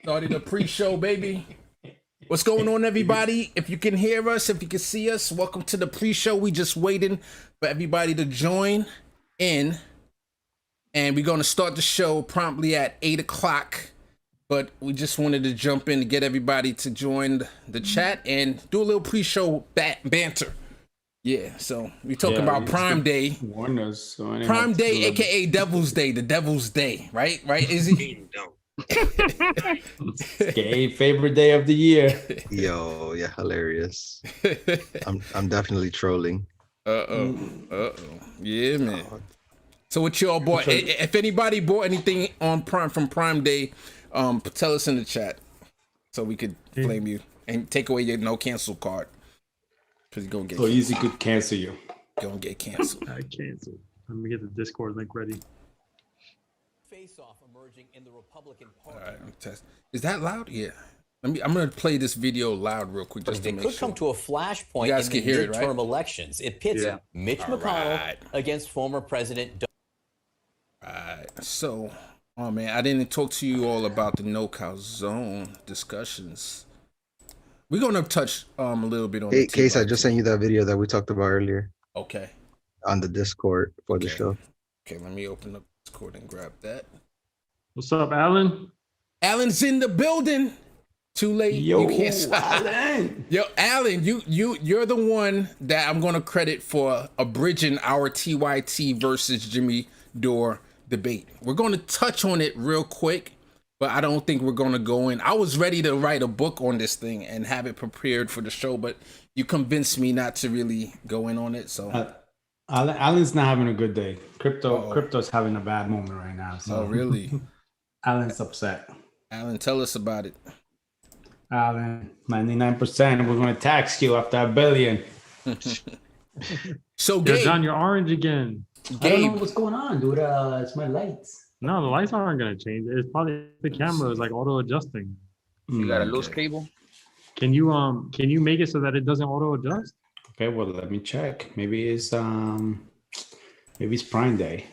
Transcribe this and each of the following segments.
Started the pre-show, baby. What's going on, everybody? If you can hear us, if you can see us, welcome to the pre-show. We just waiting for everybody to join in. And we're going to start the show promptly at 8 o'clock. But we just wanted to jump in to get everybody to join the chat and do a little pre-show banter. Yeah, so we're talking about Prime Day. Warn us. So Prime Day, aka Devil's Day, the Devil's Day, right? Right, Izzy? Gay favorite day of the year. Yo, yeah, hilarious. I'm definitely trolling. Yeah, man. So what y'all bought? If anybody bought anything on from Prime Day, tell us in the chat so we could flame you and take away your no cancel card. Cause you're gonna get easy could cancel you. Gonna get canceled. I canceled. Let me get the Discord link ready. Face-off emerging in the Republican Party. All right, is that loud? Yeah. I'm gonna play this video loud real quick just to make sure. It could come to a flashpoint in the midterm elections. It pits Mitch McConnell against former President. Alright, so, oh man, I didn't talk to you all about the no-cow zone discussions. We're gonna touch a little bit on the Case. I just sent you that video that we talked about earlier. Okay. On the Discord for the show. Okay, let me open up Discord and grab that. What's up, Alan? Alan's in the building. Too late. Yo, you can't Alan. Yo, Alan, you're the one that I'm gonna credit for abridging our TYT versus Jimmy Dore debate. We're gonna touch on it real quick, but I don't think we're gonna go in. I was ready to write a book on this thing and have it prepared for the show, but you convinced me not to really go in on it. So Alan's not having a good day. Crypto's having a bad moment right now. So. Oh, really? Alan's upset. Alan, tell us about it. Alan, 99%. We're going to tax you after $1 billion. So, Gabe, John, you're orange again. Gabe. I don't know what's going on, dude. It's my lights. No, the lights aren't going to change. It's probably the camera is like auto adjusting. You got a loose cable? Can you make it so that it doesn't auto adjust? Okay, well, let me check. Maybe it's Prime Day.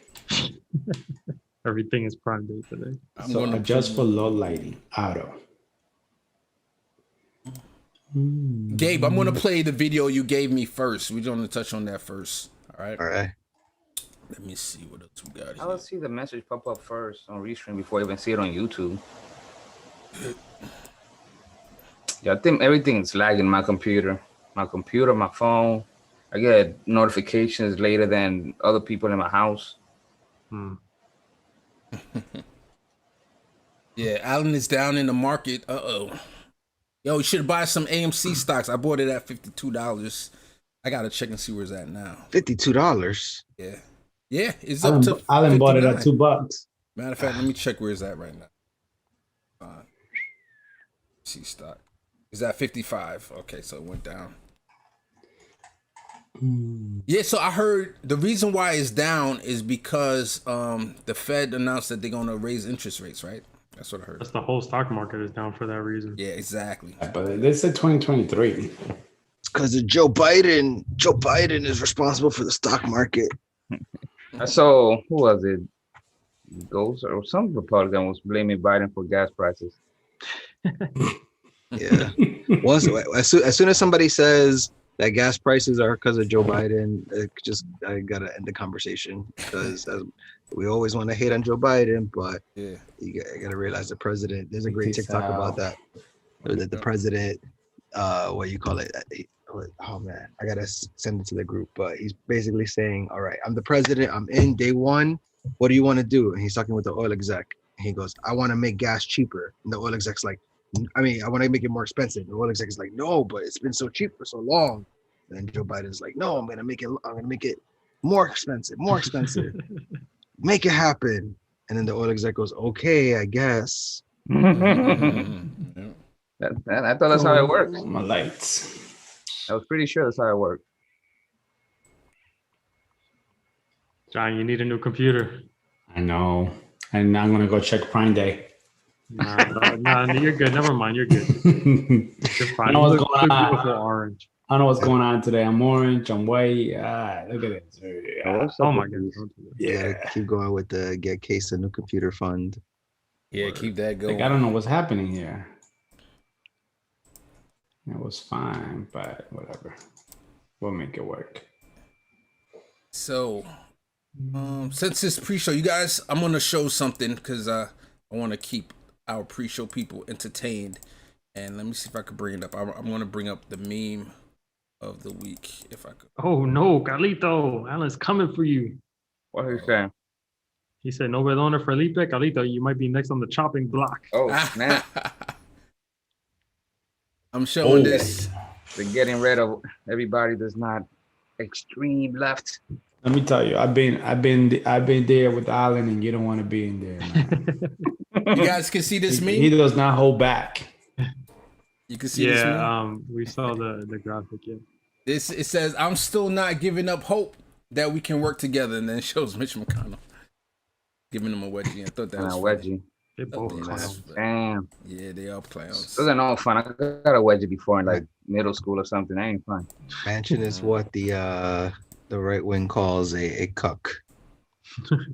Everything is Prime Day today. So adjust for low lighting, auto. Gabe, I'm gonna play the video you gave me first. We're gonna touch on that first. All right. All right. Let me see what else we got here. I will see the message pop up first on Restream before I even see it on YouTube. Yeah, I think everything's lagging my computer. My phone. I get notifications later than other people in my house. Yeah, Alan is down in the market. Yo, you should buy some AMC stocks. I bought it at $52. I gotta check and see where's that now. $52. Yeah. Yeah, it's up to Alan bought it at $2. Matter of fact, let me check where it's at right now. See stock. Is that 55? Okay, so it went down. Yeah, so I heard the reason why it's down is because the Fed announced that they're gonna raise interest rates, right? That's what I heard. That's the whole stock market is down for that reason. Yeah, exactly. But they said 2023. It's because of Joe Biden. Joe Biden is responsible for the stock market. I saw, who was it? Ghost or some Republican was blaming Biden for gas prices. Yeah. As soon as somebody says that gas prices are because of Joe Biden, I gotta end the conversation because we always want to hate on Joe Biden, but you gotta realize the president. There's a great TikTok about that. That the president, what you call it? Oh man, I gotta send it to the group. But he's basically saying, "All right, I'm the president. I'm in day one. What do you want to do?" And he's talking with the oil exec. And he goes, "I want to make gas cheaper." And the oil exec's like, I want to make it more expensive. The oil exec is like, "No, but it's been so cheap for so long." And then Joe Biden's like, "No, I'm gonna make it more expensive. Make it happen." And then the oil exec goes, "Okay, I guess." I thought that's how it works. My lights. I was pretty sure that's how it worked. John, you need a new computer. I know. And I'm going to go check Prime Day. Nah, you're good. Never mind. You're good. You're fine. I know what's going on. Beautiful orange. I know what's going on today. I'm orange. I'm white. Look at it. Oh my goodness. Yeah. Keep going with the Get Case a New Computer Fund. Yeah, keep that going. Like, I don't know what's happening here. It was fine, but whatever. We'll make it work. So, since it's pre-show, you guys, I'm gonna show something because I want to keep our pre-show people entertained. And let me see if I could bring it up. I'm gonna bring up the meme of the week if I could. Oh no, Carlito, Alan's coming for you. What are you saying? He said, "No perdona, Felipe. Carlito, you might be next on the chopping block." Oh, snap. I'm showing this. They're getting rid of everybody that's not extreme left. Let me tell you, I've been there with Alan, and you don't want to be in there, man. You guys can see this meme. He does not hold back. You can see this meme. Yeah, we saw the graphic. Yeah. It says, "I'm still not giving up hope that we can work together," and then it shows Mitch McConnell giving him a wedgie. I thought that was funny. Wedgie. They both Yeah, clowns. Damn. Yeah, they are clowns. Those are no fun. I got a wedgie before in like middle school or something. That ain't fun. Manchin is what the right wing calls a cuck.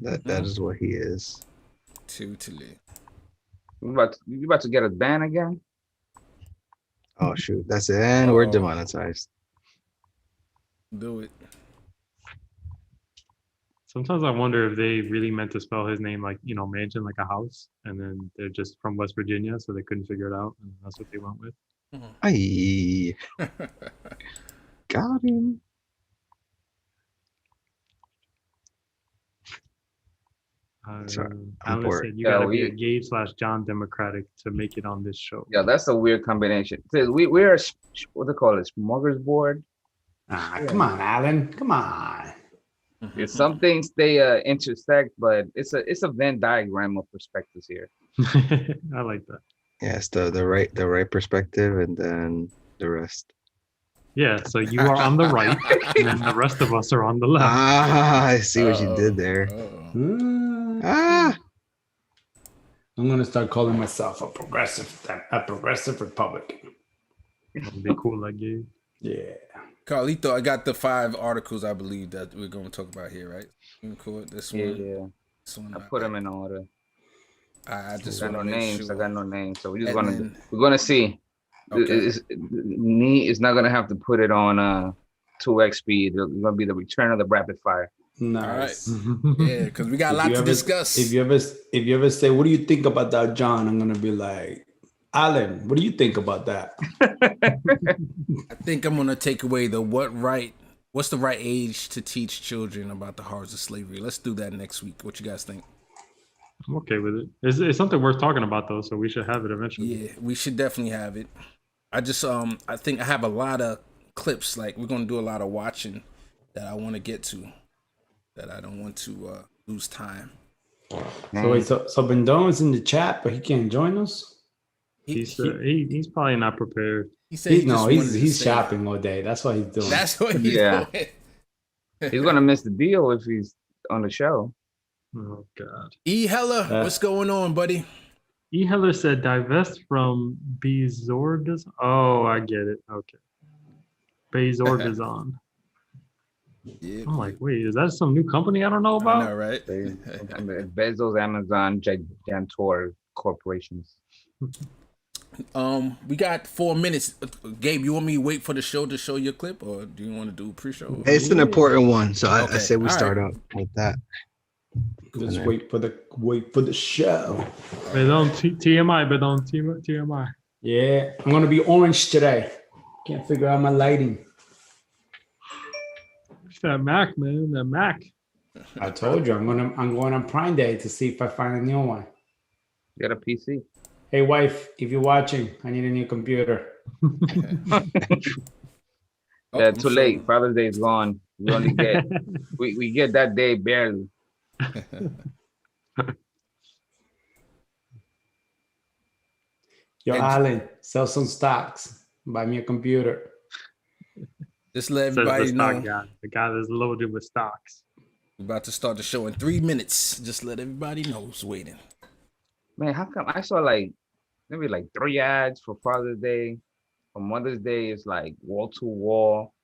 That is what he is. Totally. You about to get a ban again? Oh shoot, that's it. And we're demonetized. Do it. Sometimes I wonder if they really meant to spell his name like, mansion, like a house, and then they're just from West Virginia, so they couldn't figure it out, and that's what they went with. Aye. Got him. Sorry, I'm Alan bored. said you gotta be a we- Gabe/John Democratic to make it on this show. Yeah, that's a weird combination. We're a, what they call it, smorgasbord. Come on, Alan. Come on. Yeah, some things they intersect, but it's a Venn diagram of perspectives here. I like that. Yeah, it's the right perspective, and then the rest. Yeah, so you are on the right, and then the rest of us are on the left. I see what you did there. Ah, I'm gonna start calling myself a progressive Republican. That'd be cool, like Gabe. Yeah. Carlito, I got the 5 articles I believe that we're going to talk about here, right? You can call it this one. Yeah. This one. I put them in order. I just I got no want to make names. sure. I got no names. So we're And gonna see. Okay. Me is not gonna have to put it on 2x speed. It's gonna be the return of the rapid fire. Nice. Yeah, because we got a lot to discuss. If you ever say, "What do you think about that, John?" I'm gonna be like, "Alan, what do you think about that?" I think I'm going to take away what's the right age to teach children about the horrors of slavery. Let's do that next week. What you guys think? I'm okay with it. It's something worth talking about, though, so we should have it eventually. Yeah, we should definitely have it. I just I think I have a lot of clips. Like, we're going to do a lot of watching that I want to get to, that I don't want to lose time. So wait, so Bendone's in the chat, but he can't join us. He's probably not prepared. He said He's shopping all day. That's what he's doing. That's what he's Yeah. doing. He's gonna miss the deal if he's on the show. Oh God. E Heller, what's going on, buddy? E. Heller said, "Divest from Bezorgazon." Oh, I get it. Okay. Bezorgazon. Yeah, I'm like, wait, is that some new company I don't know about? I know, right? Bezos, Amazon, Gigantor corporations. We got 4 minutes. Gabe, you want me to wait for the show to show your clip, or do you want to do a pre-show? it's an important one, so I Okay, say we all start right. out with that. Just wait for the show. Perdón, TMI, perdón, TMI. Yeah, I'm gonna be orange today. Can't figure out my lighting. It's that Mac, man, that Mac. I told you I'm going on Prime Day to see if I find a new one. You got a PC? Hey wife, if you're watching, I need a new computer. Yeah, too late. Father's Day is gone. We only get we get that day barely. Yo, Alan, sell some stocks. Buy me a computer. Just let Says the everybody stock know guy, the guy that's loaded with stocks. we're about to start the show in 3 minutes. Just let everybody know who's waiting. Man, how come I saw maybe 3 ads for Father's Day? For Mother's Day, it's like wall to wall.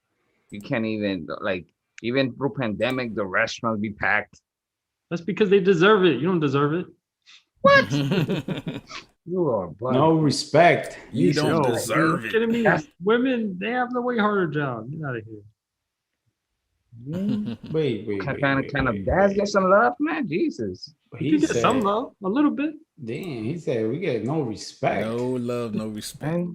You can't even even through pandemic, the restaurants be packed. That's because they deserve it. You don't deserve it. What? You are bugging. No respect. You don't Yo, deserve are you it. kidding me? Women, they have the way harder job. Get out of here. Wait. Kind of dads get some love, man. Jesus. You get some love, a little bit. Damn, he said we get no respect. No love, no respect. Hey,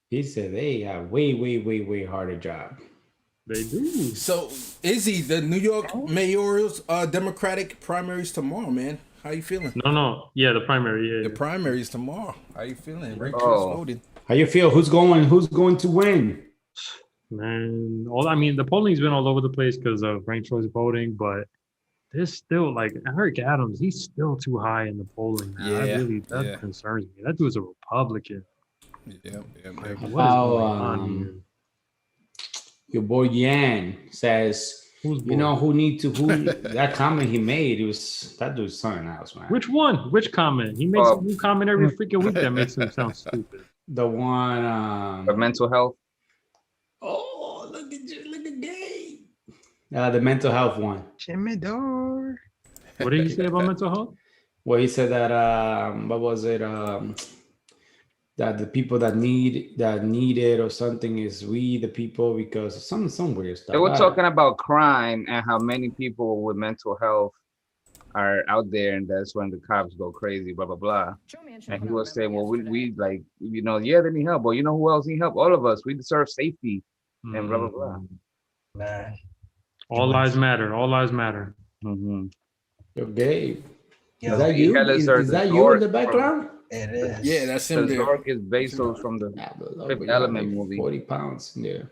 He said they have way harder job. They do. So, Izzy, the New York mayoral's Democratic primaries tomorrow, man. How you feeling? No. Yeah, the primary. Yeah. The primaries tomorrow. How you feeling? Rachel's Oh. voting. How you feel? Who's going to win? Man, the polling's been all over the place because of ranked choice voting, but there's still like Eric Adams. He's still too high in the polling. Man. That concerns me. That dude's a Republican. Yeah. Like, what is going on here? Your boy Yan says, Who's you know who that comment he made, it was that dude's something else, man. Which one? Which comment? He makes a new comment every freaking week that makes him sound stupid. The one for mental health. oh, look at Gabe. The mental health one. Jimmy Door. What did he say about mental health? Well, he said that what was it? That the people that need it or something is we the people, because some weird stuff. They were talking about crime and how many people with mental health are out there, and that's when the cops go crazy, blah blah blah. And he was saying, well, we like, you know, yeah, they need help, but you know who else need help? All of us. We deserve safety, and blah blah blah. Man. All lives matter. All lives matter. Mm-hmm. Yo, Gabe. Yo, Is that you? Is that you in the background? It is. Yeah, that's him there. Zork is Bezos from the Fifth Element movie. 40 pounds. Yeah.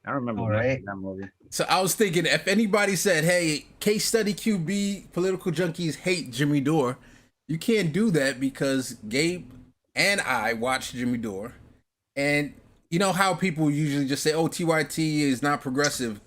I remember that movie. So I was thinking, if anybody said, hey, Case Study QB, political junkies hate Jimmy Dore, you can't do that because Gabe and I watched Jimmy Dore. And you know how people usually just say, oh, TYT is not progressive.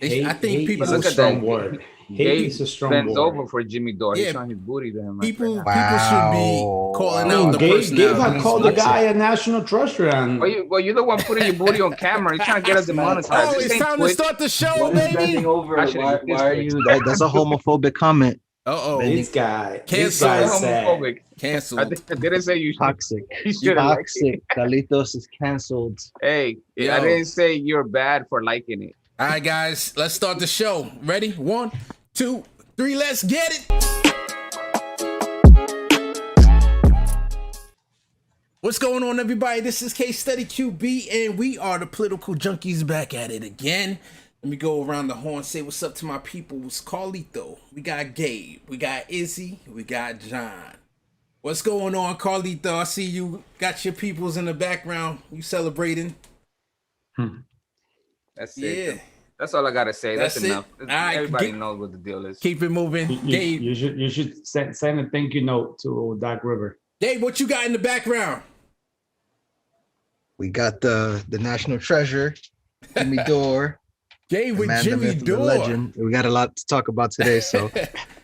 I think people look at that word. Hate is a strong bends word. over for Jimmy Dore. He's Yeah. showing his booty to him. People right now. should be calling out the Gabe personality. had called the guy a national treasure, and Well, you're the one putting your booty on camera. You're trying to get us demonetized. Oh, This it's ain't time to Twitch. start the show, What is bending baby. over? Actually, Why it's are Twitch. you? That's a homophobic comment. Uh-oh. this guy Cancel. said, Homophobic. I Canceled. didn't say you should. Toxic. You should have. Toxic. Carlitos is canceled. Hey, Yo. I didn't say you're bad for liking it. All right, guys, let's start the show. Ready? 1, 2, 3, let's get it. What's going on, everybody? This is Case Study QB, and we are the political junkies back at it again. Let me go around the horn, say what's up to my people. It's Carlito. We got Gabe. We got Izzy. We got John. What's going on, Carlito? I see you got your peoples in the background. You celebrating? That's Yeah. it. That's all I gotta say. That's That's it. enough. All right, Everybody knows what the deal is. Keep it moving. Gabe. you should send a thank you note to Doc River. Gabe, what you got in the background? We got the national treasure, Jimmy Dore. Gabe the with man, the Jimmy myth, the Dore. legend. We got a lot to talk about today, so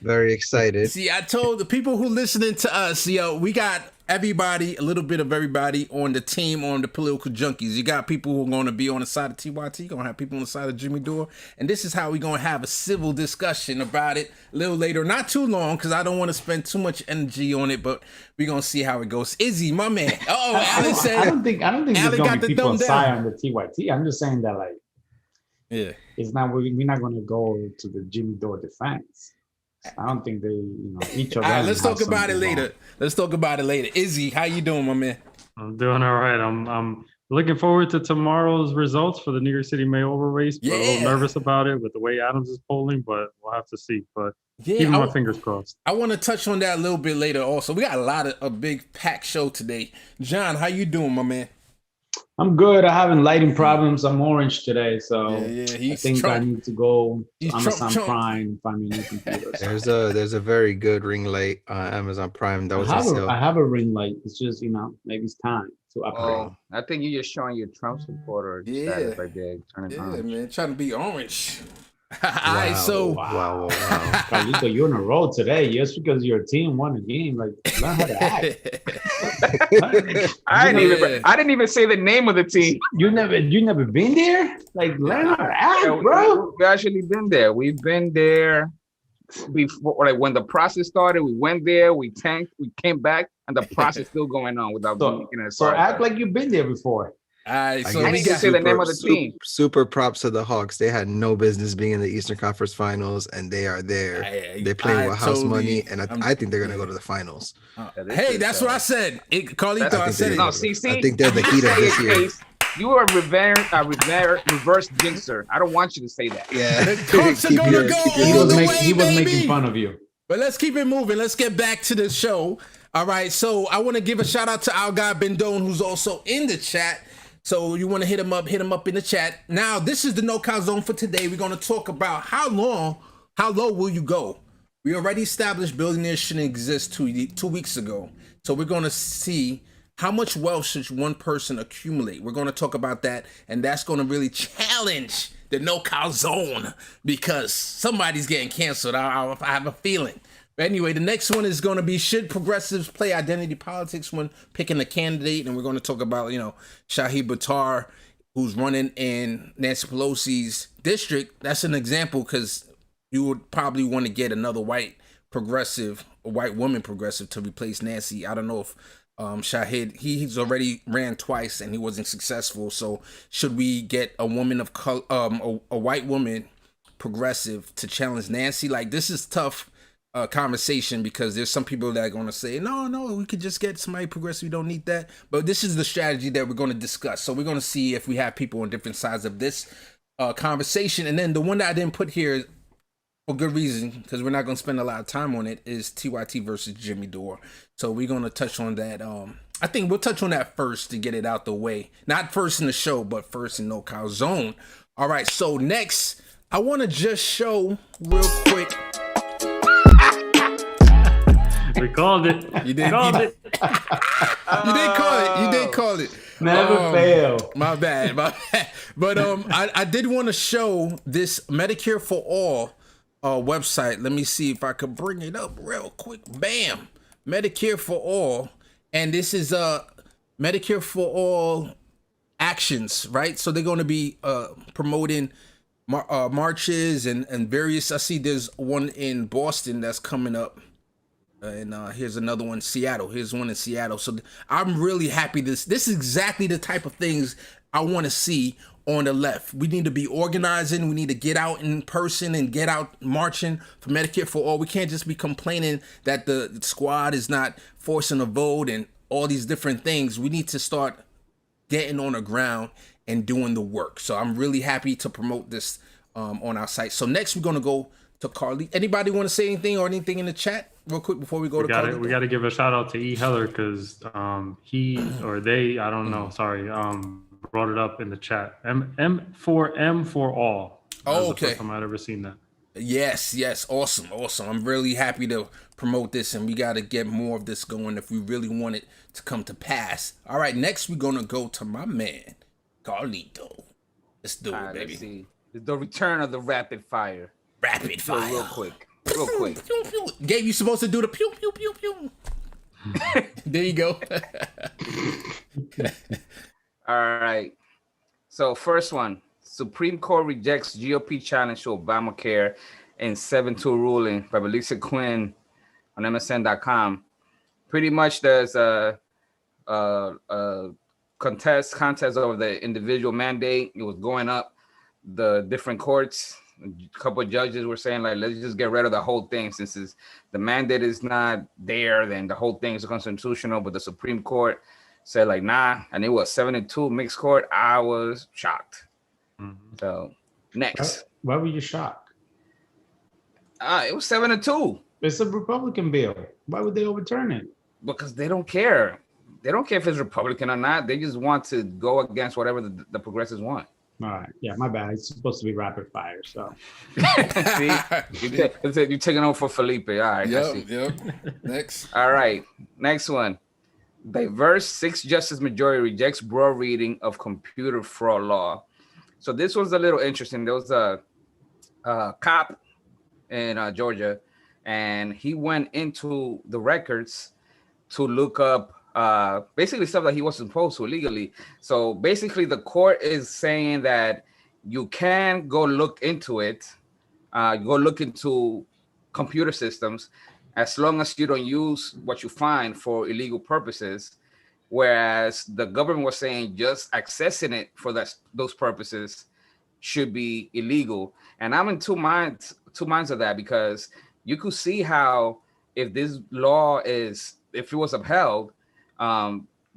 very excited. See, I told the people who listening to us, we got everybody, a little bit of everybody on the team, on the political junkies. You got people who are going to be on the side of TYT, you're going to have people on the side of Jimmy Dore, and this is how we're going to have a civil discussion about it a little later. Not too long, because I don't want to spend too much energy on it, but we're going to see how it goes. Izzy, my man. Oh, Alan said. I don't think Alan there's got gonna the be people thumb aside down. on the TYT. I'm just saying that Yeah. it's not we're not gonna go to the Jimmy Dore defense. I don't think they, each of All them. right, let's talk about it later. Let's talk about it later. Izzy, how you doing, my man? I'm doing all right. I'm looking forward to tomorrow's results for the New York City mayoral race. We're a little nervous about it with the way Adams is polling, but we'll have to see. But keeping my fingers crossed. I want to touch on that a little bit later also. We got a big packed show today. John, how you doing, my man? I'm good. I having lighting problems. I'm orange today, so I think I need to go to Amazon Trump. Prime, find me a new computer. There's a very good ring light on Amazon Prime that was on sale. I have a ring light. It's just maybe it's time to upgrade. Oh, I think you're just showing your Trump supporter status right there. Turn it on. Man, trying to be orange. All right, so Wow. Carlito, you're on a roll today. Just because your team won a game, learn how to act. I didn't even say the name of the team. You never been there? Learn how to act, bro. We actually been there. We've been there. before, like when the process started, we went there, we tanked, we came back, and the process still going on without making it. So act like you've been there before. All right, so I need to say the name of the team. Super props to the Hawks. They had no business being in the Eastern Conference Finals, and they are there. They're playing with house money, and I think they're gonna go to the finals. Hey, that's what I said. Carlito, I said it. No, see, I think they're the heat of this year. You are a reverse jinxer. I don't want you to say that. Yeah, he was making fun of you. But let's keep it moving. Let's get back to the show. All right, so I want to give a shout out to our guy Bendone, who's also in the chat. So you want to hit him up in the chat. Now, this is the No Cow Zone for today. We're going to talk about how low will you go? We already established billionaires shouldn't exist 2 weeks ago. So we're going to see how much wealth should one person accumulate. We're going to talk about that, and that's going to really challenge the No Cow Zone because somebody's getting canceled. I have a feeling. But anyway, the next one is going to be, should progressives play identity politics when picking a candidate? And we're going to talk about, Shahid Buttar, who's running in Nancy Pelosi's district. That's an example because you would probably want to get another white woman progressive to replace Nancy. I don't know if Shahid, he's already ran twice and he wasn't successful. So should we get a woman of color, a white woman progressive to challenge Nancy? Like, this is tough conversation because there's some people that are going to say, no, we could just get somebody progressive. We don't need that. But this is the strategy that we're going to discuss. So we're going to see if we have people on different sides of this conversation. And then the one that I didn't put here for good reason, because we're not going to spend a lot of time on it, is TYT versus Jimmy Dore. So we're going to touch on that. I think we'll touch on that first to get it out the way. Not first in the show, but first in No Cow Zone. All right, so next, I want to just show real quick. We called it. You did. You did call it. Never fail. My bad. But I did want to show this Medicare for All website. Let me see if I could bring it up real quick. Bam. Medicare for All. And this is Medicare for All actions, right? So they're going to be promoting marches and various. I see there's one in Boston that's coming up. And here's another one, Seattle. Here's one in Seattle. So I'm really happy. This is exactly the type of things I want to see on the left. We need to be organizing. We need to get out in person and get out marching for Medicare for All. We can't just be complaining that the squad is not forcing a vote and all these different things. We need to start getting on the ground and doing the work. So I'm really happy to promote this on our site. So next we're going to go to Carly. Anybody want to say anything or anything in the chat real quick before we go to Carly? We got to give a shout out to E. Heller because he or they, I don't know, sorry, brought it up in the chat. M for All. Oh, okay. The first time I'd ever seen that. Yes. Awesome. I'm really happy to promote this, and we got to get more of this going if we really want it to come to pass. All right, next we're going to go to my man, Carlito. Let's do it, baby. Let's see. The return of the rapid fire. Rapid fire. Real quick. Gabe, you supposed to do the pew, pew, pew, pew. There you go. All right. So first one, Supreme Court rejects GOP challenge to Obamacare in 7-2 ruling by Lisa Quinn on MSN.com. Pretty much there's a contest over the individual mandate. It was going up the different courts. A couple of judges were saying, like, let's just get rid of the whole thing. Since the mandate is not there, then the whole thing is constitutional. But the Supreme Court said, like, nah. And it was 7-2 mixed court. I was shocked. Mm-hmm. So next. Why were you shocked? It was 7-2. It's a Republican bill. Why would they overturn it? Because they don't care. They don't care if it's Republican or not. They just want to go against whatever the progressives want. All right. Yeah, my bad. It's supposed to be rapid fire. So, see, you're taking over for Felipe. All right. Yep. Next. All right. Next one. Diverse 6-justice majority rejects broad reading of computer fraud law. So this was a little interesting. There was a cop in Georgia, and he went into the records to look up basically stuff that he wasn't supposed to illegally. So basically the court is saying that you can go look into it, go look into computer systems, as long as you don't use what you find for illegal purposes. Whereas the government was saying just accessing it for those purposes should be illegal. And I'm in two minds of that, because you could see how if this law if it was upheld,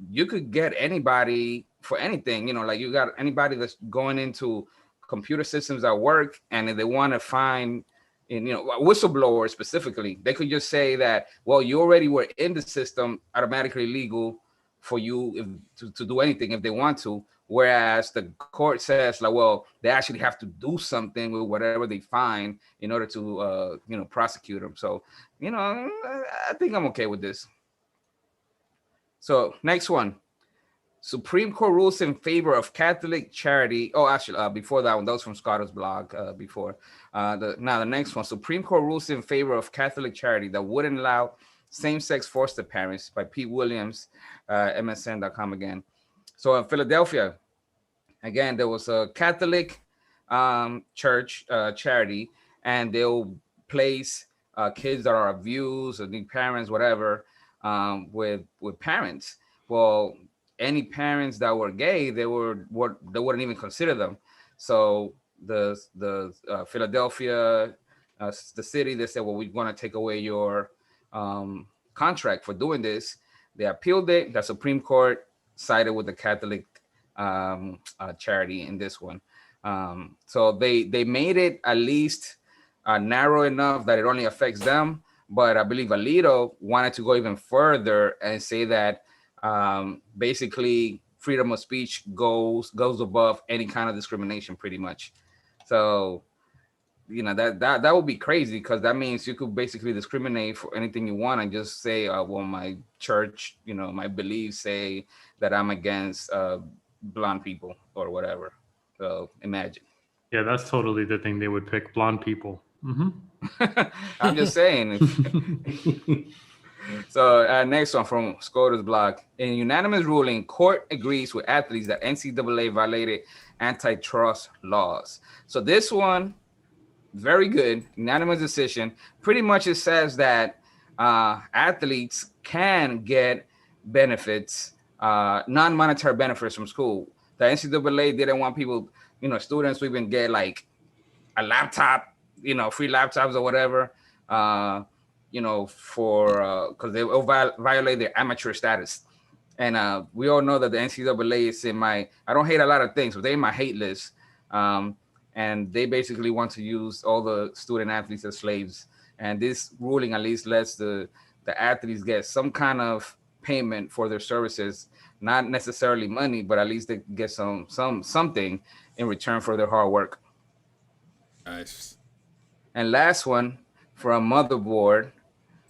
you could get anybody for anything. Like you got anybody that's going into computer systems at work, and if they want to find, whistleblowers specifically, they could just say that, well, you already were in the system, automatically legal for you to do anything if they want to. Whereas the court says, like, well, they actually have to do something with whatever they find in order to, prosecute them. So, I think I'm okay with this. So next one, Supreme Court rules in favor of Catholic charity. Oh, actually, before that one, that was from Scotto's blog. Before the next one, Supreme Court rules in favor of Catholic charity that wouldn't allow same-sex foster parents, by Pete Williams, MSN.com again. So in Philadelphia, again, there was a Catholic church charity, and they'll place kids that are abused or need parents, whatever, with parents. Well, any parents that were gay, they wouldn't even consider them. So the Philadelphia, the city, they said, well, we want to take away your contract for doing this. They appealed it. The Supreme Court sided with the Catholic charity in this one. So they made it at least narrow enough that it only affects them. But I believe Alito wanted to go even further and say that basically freedom of speech goes above any kind of discrimination, pretty much. So that would be crazy, because that means you could basically discriminate for anything you want and just say, well, my church, my beliefs say that I'm against blonde people or whatever. So imagine. Yeah, that's totally the thing they would pick, blonde people. Mm-hmm. I'm just saying. So next one from Scotto's blog. In unanimous ruling, court agrees with athletes that NCAA violated antitrust laws. So this one, very good, unanimous decision. Pretty much it says that athletes can get benefits, non-monetary benefits from school. The NCAA didn't want people, students to even get like a laptop, free laptops or whatever, for because they will violate their amateur status. And we all know that the NCAA is I don't hate a lot of things, but they're in my hate list. And they basically want to use all the student athletes as slaves. And this ruling at least lets the athletes get some kind of payment for their services, not necessarily money, but at least they get something in return for their hard work. Nice. And last one, from Motherboard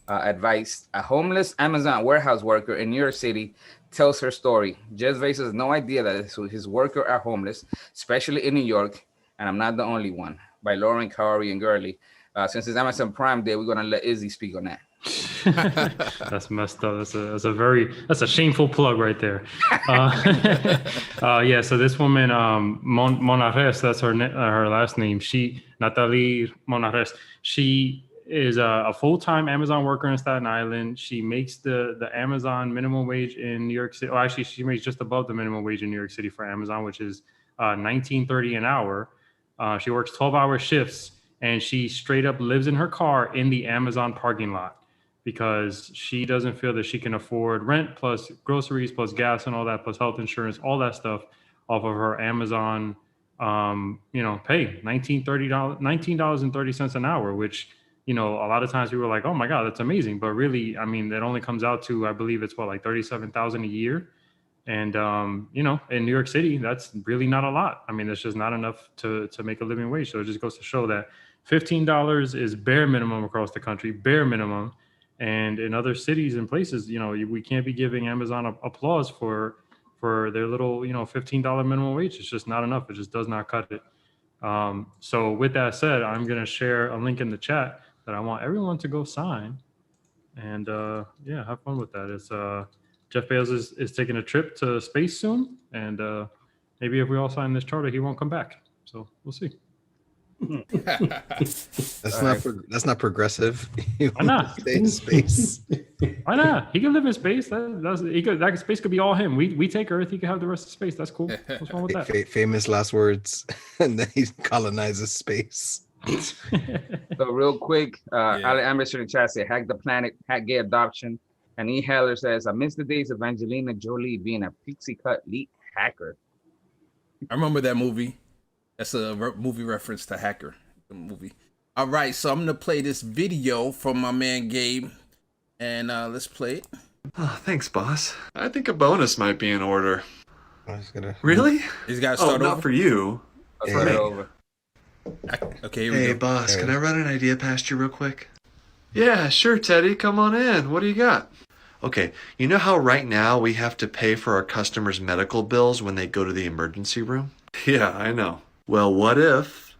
advice: a homeless Amazon warehouse worker in New York City tells her story. Jeff Bezos has no idea that his workers are homeless, especially in New York, and I'm not the only one. By Lauren, Kari, and Gurley. Since it's Amazon Prime Day, we're gonna let Izzy speak on that. That's messed up. That's a shameful plug right there. Yeah. So this woman, Monares, that's her last name. Natalie Monares. She is a full-time Amazon worker in Staten Island. She makes the Amazon minimum wage in New York City. Oh, actually, she makes just above the minimum wage in New York City for Amazon, which is $19.30 an hour. She works 12-hour shifts, and she straight up lives in her car in the Amazon parking lot, because she doesn't feel that she can afford rent plus groceries plus gas and all that plus health insurance, all that stuff off of her Amazon pay. $19.30 an hour, which, a lot of times people are like, oh my God, that's amazing. But really, I mean, it only comes out to, I believe it's like $37,000 a year. And, in New York City, that's really not a lot. I mean, it's just not enough to make a living wage. So it just goes to show that $15 is bare minimum across the country, bare minimum. And in other cities and places, we can't be giving Amazon applause for their little, $15 minimum wage. It's just not enough. It just does not cut it. So with that said, I'm going to share a link in the chat that I want everyone to go sign. And have fun with that. It's Jeff Bezos is taking a trip to space soon. And maybe if we all sign this charter, he won't come back. So we'll see. That's not progressive. Why not? Stay in space. Why not? He can live in space. That space could be all him. We take Earth. He can have the rest of space. That's cool. What's wrong with that? Famous last words, and then he colonizes space. So real quick, Ali Amberson in the chat said, hack the planet, hack gay adoption. And E. Heller says, I miss the days of Angelina Jolie being a pixie cut elite hacker. I remember that movie. That's a movie reference to Hacker, the movie. All right, so I'm going to play this video from my man Gabe. And let's play it. Oh, thanks, boss. I think a bonus might be in order. Really? He's got to start over? Not for you. For me. Over. Okay, here we go. Hey, boss, can I run an idea past you real quick? Yeah, sure, Teddy. Come on in. What do you got? Okay, you know how right now we have to pay for our customers' medical bills when they go to the emergency room? Yeah, I know. Well, what if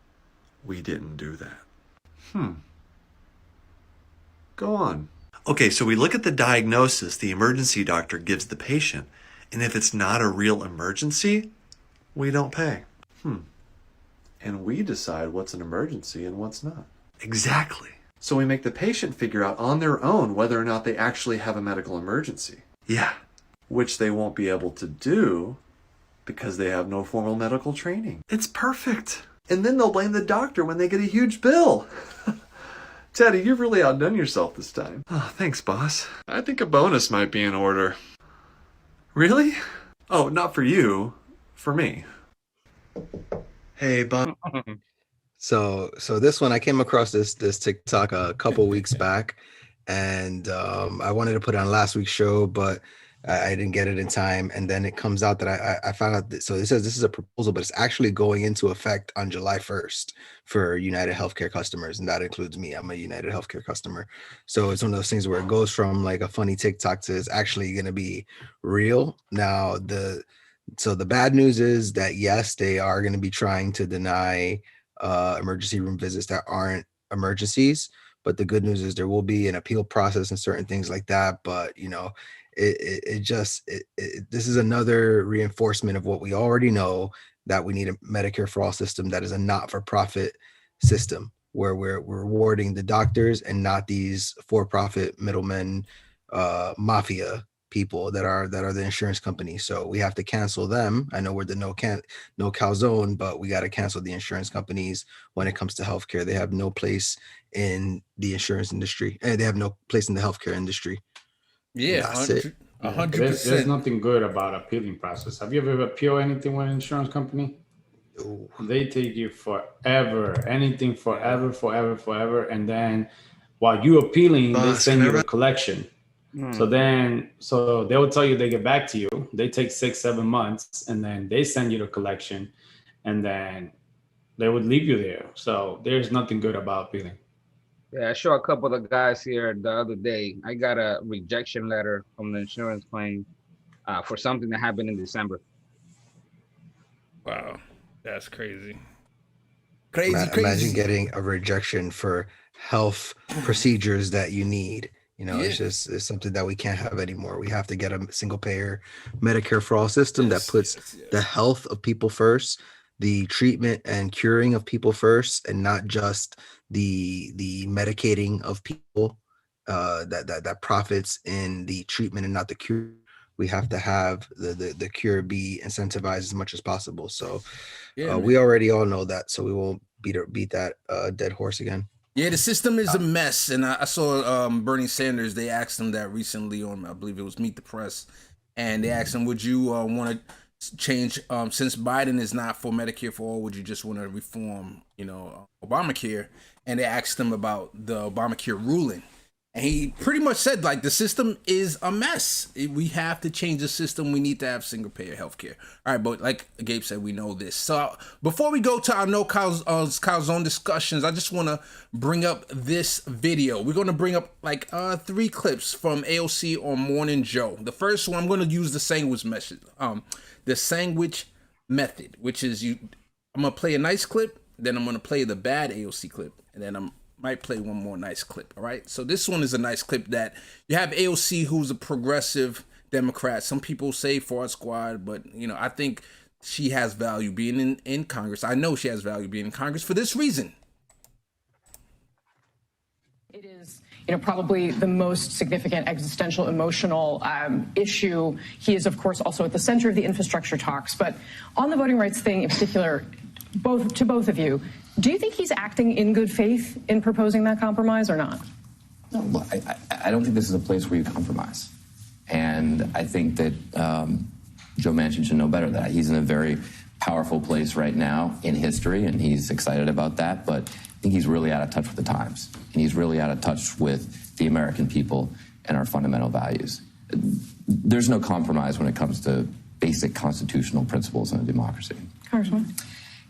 we didn't do that? Go on. Okay, so we look at the diagnosis the emergency doctor gives the patient, and if it's not a real emergency, we don't pay. And we decide what's an emergency and what's not. Exactly. So we make the patient figure out on their own whether or not they actually have a medical emergency. Yeah. Which they won't be able to do because they have no formal medical training. It's perfect. And then they'll blame the doctor when they get a huge bill. Teddy, you've really outdone yourself this time. Oh, thanks, boss. I think a bonus might be in order. Really? Oh, not for you. For me. Hey, boss. So this one, I came across this TikTok a couple weeks back, and I wanted to put it on last week's show, but I didn't get it in time. And then it comes out that I found out that, so it says this is a proposal, but it's actually going into effect on July 1st for United Healthcare customers. And that includes me. I'm a United Healthcare customer. So it's one of those things where it goes from like a funny TikTok to it's actually going to be real. Now, the bad news is that, yes, they are going to be trying to deny emergency room visits that aren't emergencies. But the good news is there will be an appeal process and certain things like that. But, you know, this is another reinforcement of what we already know, that we need a Medicare for all system that is a not-for-profit system where we're rewarding the doctors and not these for-profit middlemen, mafia people that are the insurance companies. So we have to cancel them. I know we're the no calzone, but we got to cancel the insurance companies when it comes to healthcare. They have no place in the insurance industry, and they have no place in the healthcare industry. Yeah, 100%. There's nothing good about appealing process. Have you ever appealed anything with an insurance company? Ooh. They take you forever, anything forever. And then while you appealing, they send you a collection. So they will tell you they get back to you. They take 6-7 months, and then they send you the collection, and then they would leave you there. So there's nothing good about appealing. Yeah, I saw a couple of guys here the other day. I got a rejection letter from the insurance claim for something that happened in December. Wow, that's crazy. Imagine getting a rejection for health procedures that you need. You know, it's something that we can't have anymore. We have to get a single payer Medicare for all system that puts the health of people first, the treatment and curing of people first, and not just the medicating of people that profits in the treatment and not the cure. We have to have the cure be incentivized as much as possible. So we already all know that, so we won't beat that dead horse again. Yeah, the system is a mess, and I saw Bernie Sanders. They asked him that recently on, I believe it was Meet the Press, and they asked him, "Would you want to change since Biden is not for Medicare for all? Would you just want to reform, Obamacare?" And they asked him about the Obamacare ruling, and he pretty much said, like, the system is a mess. We have to change the system. We need to have single payer healthcare. All right, but like Gabe said, we know this. So before we go to our no calzone discussions, I just want to bring up this video. We're going to bring up like 3 clips from AOC on Morning Joe. The first one, I'm going to use the sandwich method, which is I'm going to play a nice clip, then I'm going to play the bad AOC clip, and then might play one more nice clip. All right, so this one is a nice clip that you have AOC, who's a progressive Democrat. Some people say Fraud Squad, but I think she has value being in Congress. I know she has value being in Congress for this reason. It is, probably the most significant existential, emotional issue. He is, of course, also at the center of the infrastructure talks. But on the voting rights thing in particular, both of you, do you think he's acting in good faith in proposing that compromise or not? No, look, I don't think this is a place where you compromise. And I think that Joe Manchin should know better than that. He's in a very powerful place right now in history, and he's excited about that. But I think he's really out of touch with the times, and he's really out of touch with the American people and our fundamental values. There's no compromise when it comes to basic constitutional principles in a democracy. Congressman?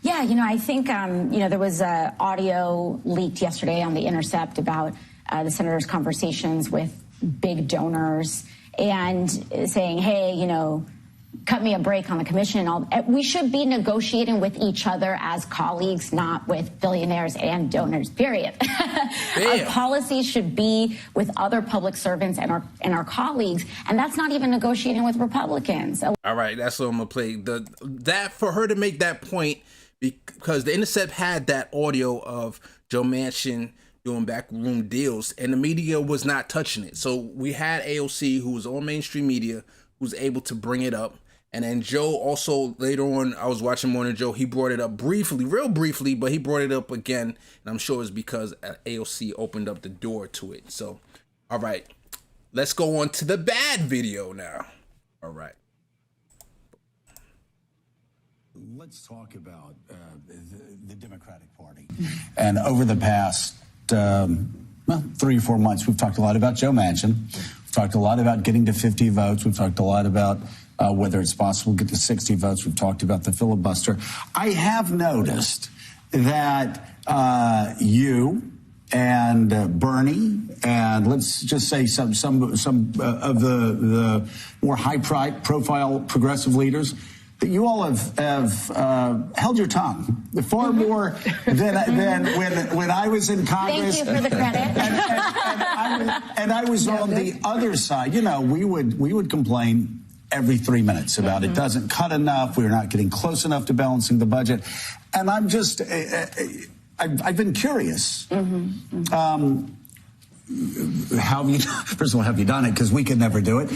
Yeah, I think, there was audio leaked yesterday on The Intercept about the senator's conversations with big donors and saying, hey, cut me a break on the commission. We should be negotiating with each other as colleagues, not with billionaires and donors, period. Our policies should be with other public servants and our colleagues, and that's not even negotiating with Republicans. All right, that's what I'm going to play. That for her to make that point, because The Intercept had that audio of Joe Manchin doing backroom deals, and the media was not touching it. So we had AOC, who was on mainstream media, who's able to bring it up. And then Joe also, later on, I was watching Morning Joe, he brought it up briefly, real briefly, but he brought it up again. And I'm sure it's because AOC opened up the door to it. So, all right, let's go on to the bad video now. All right. Let's talk about the Democratic Party. And over the past 3 or 4 months, we've talked a lot about Joe Manchin. We've talked a lot about getting to 50 votes. We've talked a lot about whether it's possible to get to 60 votes. We've talked about the filibuster. I have noticed that you and Bernie and let's just say some of the more high-profile progressive leaders, that you all have held your tongue far more than when I was in Congress. Thank you for the credit. and I was on the other side. We would complain every 3 minutes about it doesn't cut enough. We're not getting close enough to balancing the budget. And I'm just, I've been curious. How have you, first of all, have you done it? Because we could never do it.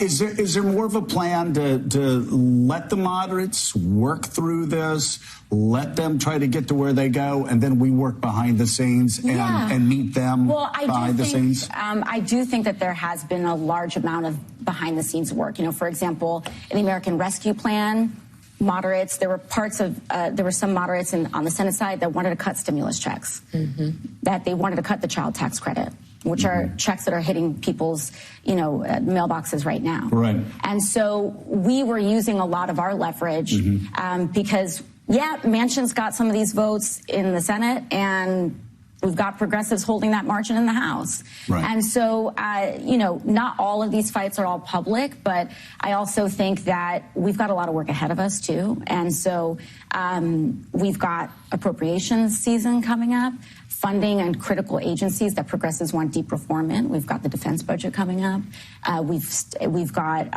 Is there more of a plan to let the moderates work through this, let them try to get to where they go, and then we work behind the scenes and meet them behind the scenes? I do think that there has been a large amount of behind the scenes work. For example, in the American Rescue Plan, moderates, there were some moderates on the Senate side that wanted to cut stimulus checks, that they wanted to cut the child tax credit, which are checks that are hitting people's, mailboxes right now. Right. And so we were using a lot of our leverage because, Manchin's got some of these votes in the Senate, and we've got progressives holding that margin in the House. Right. And so, not all of these fights are all public, but I also think that we've got a lot of work ahead of us, too. And so we've got appropriations season coming up, funding and critical agencies that progressives want deep reform in. We've got the defense budget coming up. We've got,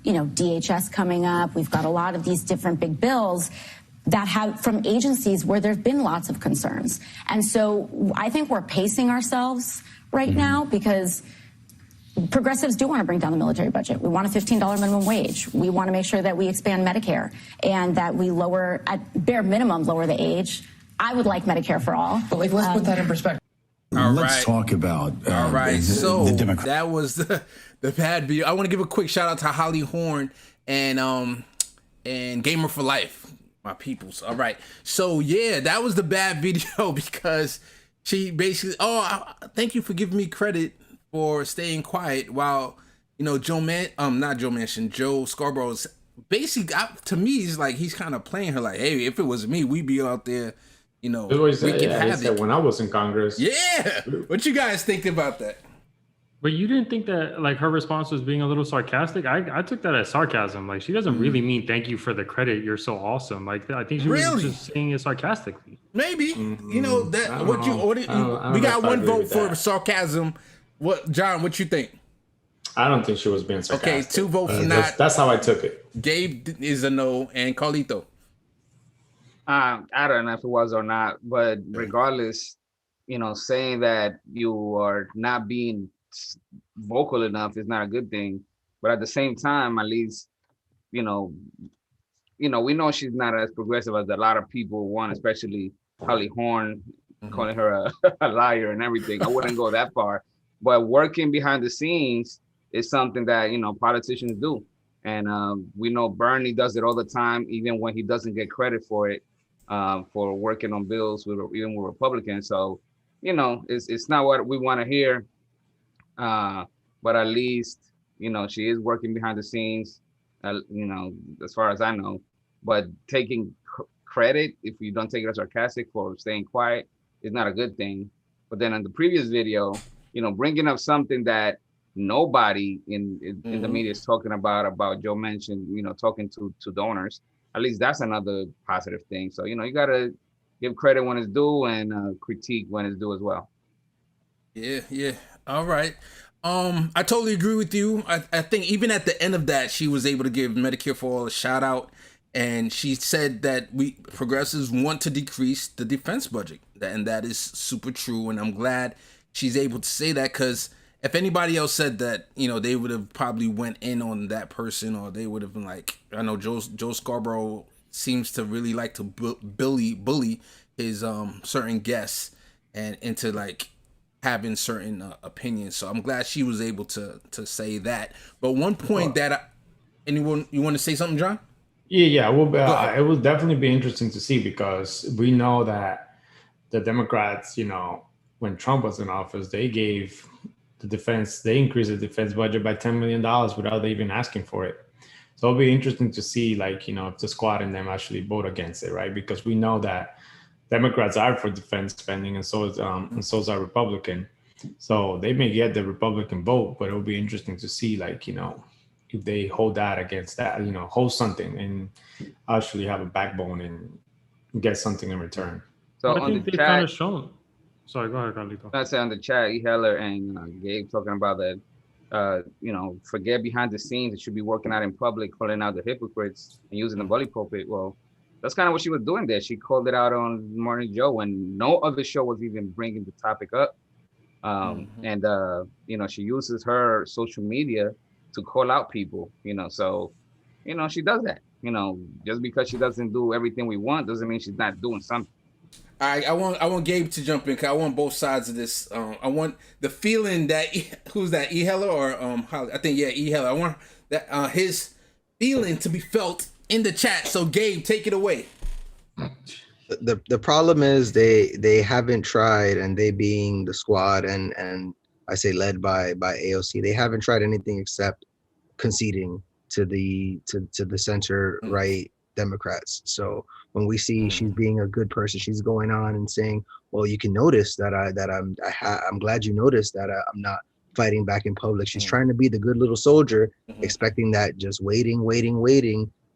DHS coming up. We've got a lot of these different big bills that have from agencies where there's been lots of concerns. And so I think we're pacing ourselves right now because progressives do want to bring down the military budget. We want a $15 minimum wage. We want to make sure that we expand Medicare and that we lower, at bare minimum, lower the age. I would like Medicare for all. But let's put that in perspective. Let's talk about all right. So the Democrat. That was the bad video. I want to give a quick shout out to Holly Horn and Gamer for Life. My peoples. All right. So that was the bad video because she basically, thank you for giving me credit for staying quiet while, not Joe Manchin, Joe Scarborough's basically, to me, it's like he's kind of playing her like, hey, if it was me, we'd be out there, we can have it. When I was in Congress. Yeah. What you guys think about that? But you didn't think that her response was being a little sarcastic? I took that as sarcasm. She doesn't really mean thank you for the credit. You're so awesome. I think she was just saying it sarcastically. Maybe. We got one vote for sarcasm. John, what you think? I don't think she was being sarcastic. Okay, 2 votes for not. That's how I took it. Gabe is a no, and Carlito. I don't know if it was or not, but regardless, saying that you are not being vocal enough is not a good thing. But at the same time, at least, we know she's not as progressive as a lot of people want, especially Holly Horn, calling her a liar and everything. I wouldn't go that far, but working behind the scenes is something that politicians do, and we know Bernie does it all the time, even when he doesn't get credit for it, for working on bills even with Republicans. So, it's not what we want to hear, but at least she is working behind the scenes, as far as I know. But taking credit, if you don't take it as sarcastic, for staying quiet is not a good thing. But then in the previous video, bringing up something that nobody in the media is talking about Joe Manchin, talking to donors, at least that's another positive thing. So, you got to give credit when it's due and critique when it's due as well. Yeah. All right. I totally agree with you. I think even at the end of that, she was able to give Medicare for All a shout out. And she said that we progressives want to decrease the defense budget. And that is super true. And I'm glad she's able to say that, because if anybody else said that, they would have probably went in on that person, or they would have been like, I know Joe Scarborough seems to really like to bully his certain guests and into like having certain opinions. So I'm glad she was able to say that. But one point anyone, you want to say something, John? Yeah. Well, it will definitely be interesting to see, because we know that the Democrats, when Trump was in office, they gave they increased the defense budget by $10 million without even asking for it. So it'll be interesting to see, if the squad and them actually vote against it, right? Because we know that Democrats are for defense spending, and so is our Republican. So they may get the Republican vote, but it'll be interesting to see, if they hold that against that, hold something and actually have a backbone and get something in return. So I think they've kind of shown. Sorry, go ahead, Carlito. I say on the chat, E. Heller and Gabe talking about that, forget behind the scenes. It should be working out in public, calling out the hypocrites and using the bully pulpit. Well, that's kind of what she was doing there. She called it out on Morning Joe when no other show was even bringing the topic up. And she uses her social media to call out people, so, she does that, just because she doesn't do everything we want doesn't mean she's not doing something. All right, I want Gabe to jump in, because I want both sides of this. I want the feeling that who's that, E. Heller or Holly? I think E. Heller. I want that his feeling to be felt in the chat. So Gabe, take it away. The problem is they haven't tried, and they being the squad and I say led by AOC, they haven't tried anything except conceding to the center right Democrats. So when we see she's being a good person, she's going on and saying, well, you can notice that I'm glad you noticed that I'm not fighting back in public. She's trying to be the good little soldier, expecting that just waiting.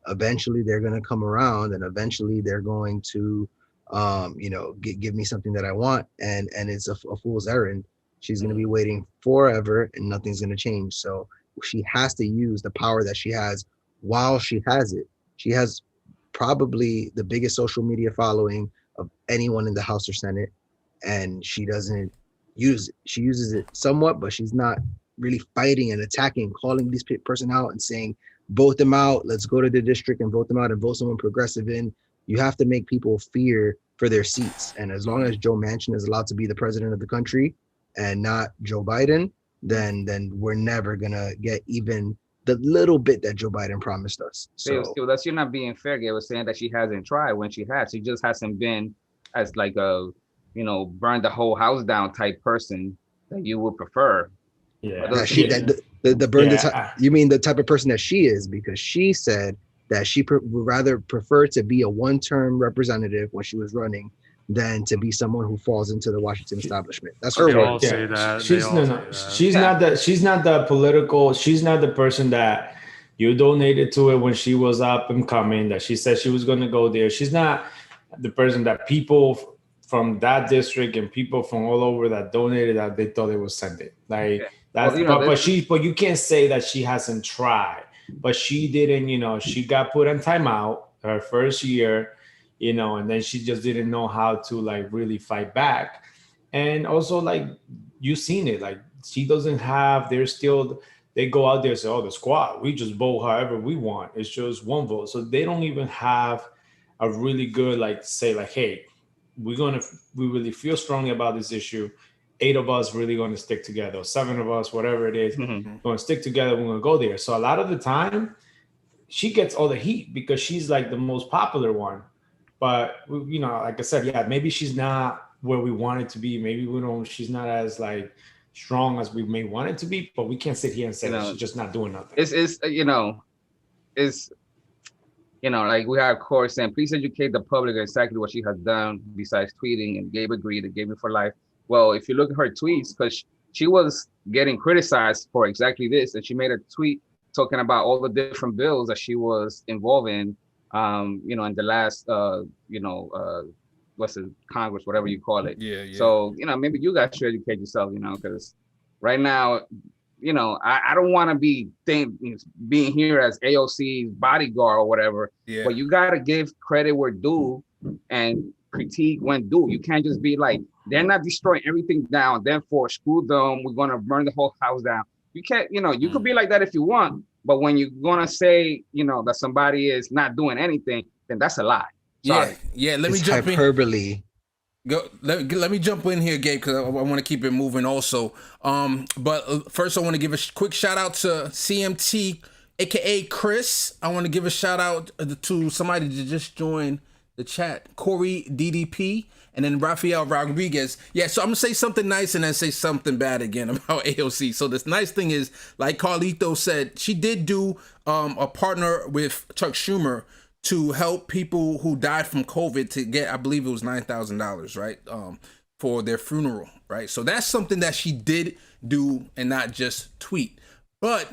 Eventually they're going to come around, and eventually they're going to give me something that I want. And it's a fool's errand. She's going to be waiting forever, and nothing's going to change. So she has to use the power that she has while she has it. She has probably the biggest social media following of anyone in the House or Senate, and she doesn't use it. She uses it somewhat, but she's not really fighting and attacking, calling this person out and saying, vote them out. Let's go to the district and vote them out and vote someone progressive in. You have to make people fear for their seats. And as long as Joe Manchin is allowed to be the president of the country and not Joe Biden, then we're never gonna get even the little bit that Joe Biden promised us. So still, that's, you're not being fair. Gabe was saying that she hasn't tried when she has. She just hasn't been as like a, burn the whole house down type person that you would prefer. Yeah. You mean the type of person that she is, because she said that she would rather prefer to be a one-term representative when she was running than to be someone who falls into the Washington establishment. That's her word. Say that. She's not the political. She's not the person that you donated to it when she was up and coming, that she said she was going to go there. She's not the person that people from that district and people from all over that donated that they thought they would send it. That's but you can't say that she hasn't tried. But she didn't, she got put on timeout her first year, and then she just didn't know how to like really fight back. And also, like, you've seen it, like she doesn't have, they go out there and say, oh, the squad, we just vote however we want. It's just one vote. So they don't even have a really good, like, say, like, hey, we really feel strongly about this issue. 8 of us really going to stick together, or 7 of us, whatever it is, going to stick together. We're going to go there. So a lot of the time, she gets all the heat because she's like the most popular one. But like I said, yeah, maybe she's not where we want it to be. Maybe she's not as like strong as we may want it to be. But we can't sit here and say that she's just not doing nothing. It's like we have court saying, please educate the public exactly what she has done besides tweeting, and Gabe agreed, and Gabe it for life. Well, if you look at her tweets, because she was getting criticized for exactly this, and she made a tweet talking about all the different bills that she was involved in, in the last, what's it, Congress, whatever you call it. Yeah. So, maybe you guys should educate yourself, because right now, I don't want to be being here as AOC's bodyguard or whatever, but you got to give credit where due and critique when due. You can't just be like, they're not destroying everything down, therefore screw them, we're going to burn the whole house down. You can't, you could be like that if you want, but when you're going to say, that somebody is not doing anything, then that's a lie. Sorry. Yeah. Let me jump hyperbole. Let me jump in here, Gabe, because I want to keep it moving also. But first, I want to give a quick shout out to CMT, aka Chris. I want to give a shout out to somebody that just joined the chat, Corey DDP, and then Rafael Rodriguez. Yeah, so I'm gonna say something nice and then say something bad again about AOC. So this nice thing is, like Carlito said, she did do a partner with Chuck Schumer to help people who died from COVID to get, I believe it was $9,000, right? For their funeral, right? So that's something that she did do and not just tweet. But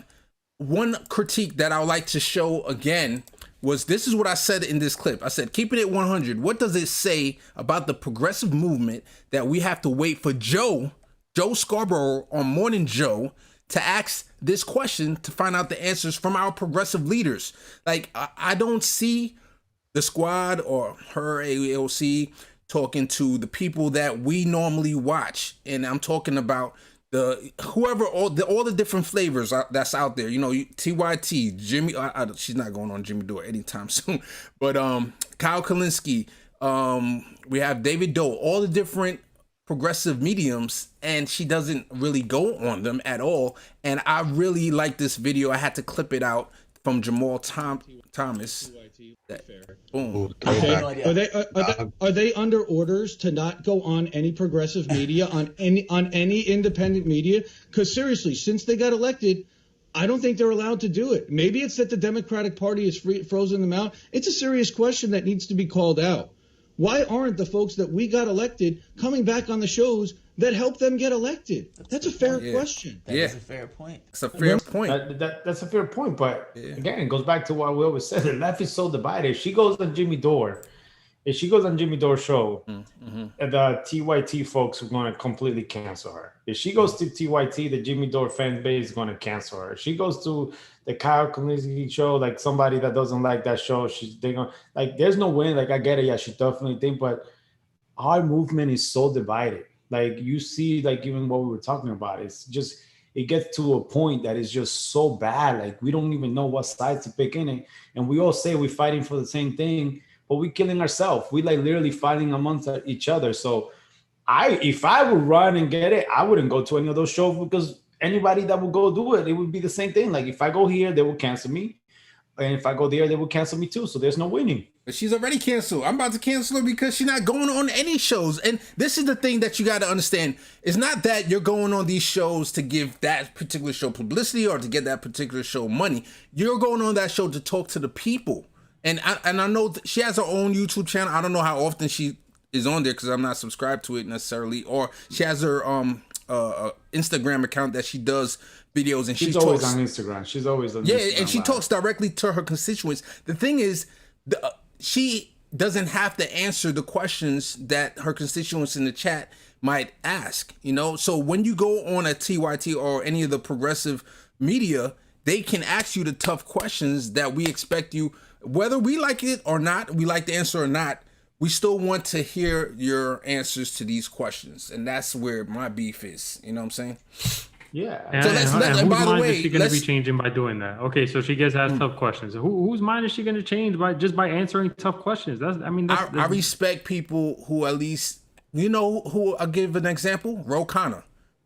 one critique that I would like to show again was, this is what I said in this clip. I said, keep it at 100. What does it say about the progressive movement that we have to wait for Joe Scarborough on Morning Joe to ask this question to find out the answers from our progressive leaders? Like, I don't see the squad or her AOC talking to the people that we normally watch. And I'm talking about all the different flavors that's out there. TYT, Jimmy, she's not going on Jimmy Dore anytime soon, but Kyle Kalinske, we have David Doe, all the different progressive mediums, and she doesn't really go on them at all. And I really like this video. I had to clip it out from Jamal Thomas. Boom. Are they under orders to not go on any progressive media, on any independent media? Because seriously, since they got elected, I don't think they're allowed to do it. Maybe it's that the Democratic Party has frozen them out. It's a serious question that needs to be called out. Why aren't the folks that we got elected coming back on the shows that helped them get elected? That's a fair question. That's a fair point. It's a fair point. That's a fair point. But again, it goes back to what we always said. The left is so divided. If she goes on Jimmy Dore's show, the TYT folks are going to completely cancel her. If she goes to TYT, the Jimmy Dore fan base is going to cancel her. If she goes to the Kyle Kalinske show, like somebody that doesn't like that show, they're going to, like, there's no way. Like, I get it. Yeah, she definitely think, but our movement is so divided. Like, you see, like, even what we were talking about, it's just, it gets to a point that is just so bad. Like, we don't even know what side to pick in it. And we all say we're fighting for the same thing, but we're killing ourselves. We like literally fighting amongst each other. So if I would run and get it, I wouldn't go to any of those shows, because anybody that would go do it, it would be the same thing. Like, if I go here, they will cancel me. And if I go there, they will cancel me too. So there's no winning. But she's already canceled. I'm about to cancel her because she's not going on any shows. And this is the thing that you got to understand. It's not that you're going on these shows to give that particular show publicity or to get that particular show money. You're going on that show to talk to the people. And I know she has her own YouTube channel. I don't know how often she is on there because I'm not subscribed to it necessarily. Or she has her Instagram account that she does videos, and she's always on Instagram. She's always on Instagram. And she talks directly to her constituents. The thing is, she doesn't have to answer the questions that her constituents in the chat might ask, you know? So when you go on a TYT or any of the progressive media, they can ask you the tough questions that we expect you, whether we like it or not, we like the answer or not, we still want to hear your answers to these questions. And that's where my beef is, you know what I'm saying? Yeah. And, So and whose by the mind way, is she going to be changing by doing that? Okay, so she gets asked tough questions. Whose mind is she going to change by answering tough questions? I respect people who at least, you know, who I'll give an example, Ro Khanna.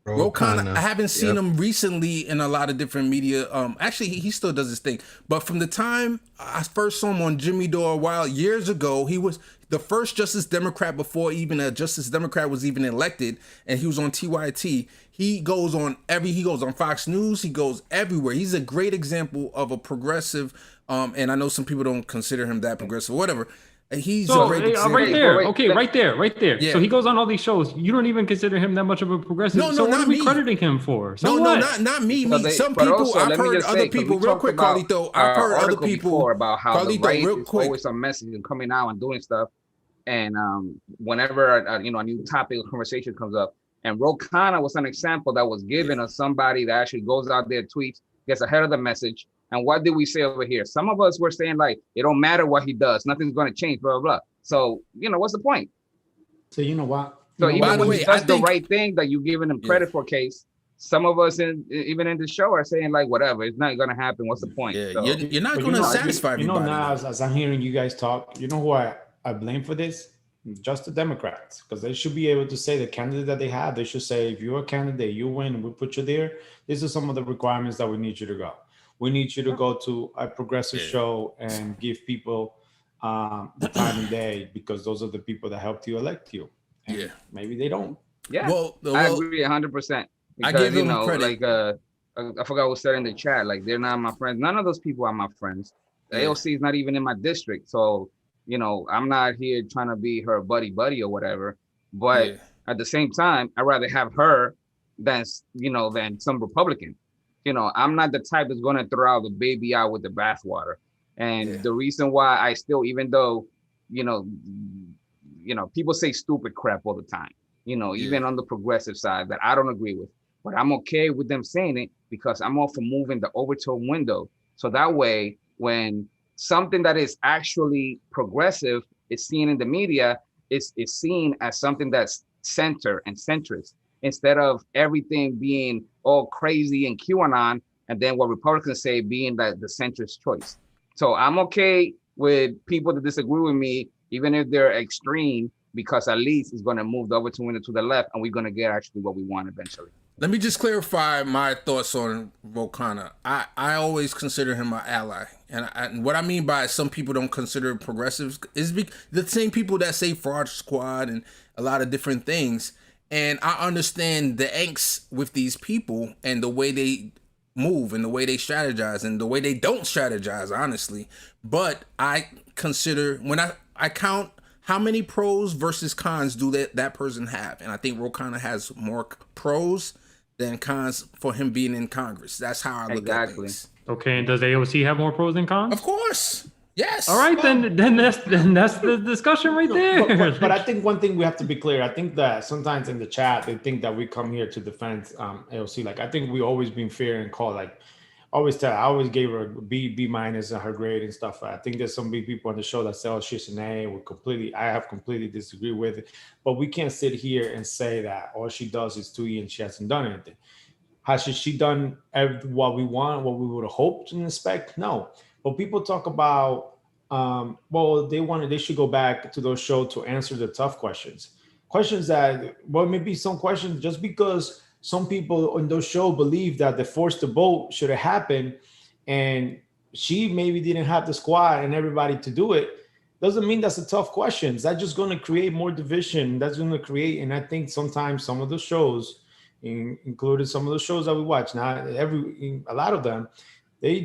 I haven't seen him recently in a lot of different media. Actually, he still does his thing. But from the time I first saw him on Jimmy Dore years ago, he was the first Justice Democrat before even a Justice Democrat was even elected, and he was on TYT. He goes on Fox News. He goes everywhere. He's a great example of a progressive. And I know some people don't consider him that progressive, whatever. He's a great example. Right there. Yeah. So he goes on all these shows. You don't even consider him that much of a progressive. No, so not what are we me. crediting him for? So not me. Some people, I've heard other people. Real quick, Carlito. I've heard other people about how the Carlito, right real is quick. always a message and coming out and doing stuff. And whenever a new topic of conversation comes up, and Ro Khanna was an example that was given of somebody that actually goes out there, tweets, gets ahead of the message. And what did we say over here? Some of us were saying like, it don't matter what he does, nothing's going to change, blah, blah, blah. So, what's the point? So you know what? So even when he does the right thing that you're giving him credit for, Case, some of us even in the show are saying like, whatever, it's not going to happen. What's the point? Yeah, so, you're not going to satisfy everybody. Now, as I'm hearing you guys talk, you know who I blame for this? Just the Democrats, because they should be able to say the candidate that they have. They should say, if you're a candidate, you win, we put you there. These are some of the requirements that we need you to go. We need you to go to a progressive show and give people the time of day, because those are the people that helped you elect you. And maybe they don't. Yeah. Well, I agree 100%. I give them credit. Like I forgot what said in the chat. Like, they're not my friends. None of those people are my friends. The AOC is not even in my district, so I'm not here trying to be her buddy or whatever. But at the same time, I'd rather have her than some Republican. I'm not the type that's going to throw out the baby out with the bathwater. And the reason why I still, even though, people say stupid crap all the time, even on the progressive side that I don't agree with, but I'm okay with them saying it because I'm all for moving the overtone window. So that way, when something that is actually progressive is seen in the media, is seen as something that's center and centrist, instead of everything being all crazy and QAnon, and then what Republicans say being the centrist choice. So I'm okay with people that disagree with me, even if they're extreme, because at least it's going to move the overtone window to the left, and we're going to get actually what we want eventually. Let me just clarify my thoughts on Ro Khanna. I always consider him an ally. And what I mean by some people don't consider progressives is the same people that say fraud squad and a lot of different things. And I understand the angst with these people and the way they move and the way they strategize and the way they don't strategize, honestly. But I consider, when I count how many pros versus cons do that person have. And I think Ro Khanna has more pros than cons for him being in Congress. That's how I look at things. Okay, and does AOC have more pros than cons? Of course. Yes. All right, then that's the discussion right there. But I think one thing we have to be clear. I think that sometimes in the chat they think that we come here to defend AOC. Like, I think we always been fair and call. Like, I always gave her a B minus in her grade and stuff. I think there's some big people on the show that say, "Oh, she's an A." I have completely disagree with it. But we can't sit here and say that all she does is 2E and she hasn't done anything. Has she done what we want, what we would have hoped and expect? No. But people talk about, they should go back to those shows to answer the tough questions. Questions that, maybe some questions, just because some people on those shows believe that the forced to vote should have happened and she maybe didn't have the squad and everybody to do it, doesn't mean that's a tough question. That's just going to create more division. That's going to create, and I think sometimes some of the shows, included some of the shows that we watch, not a lot of them, they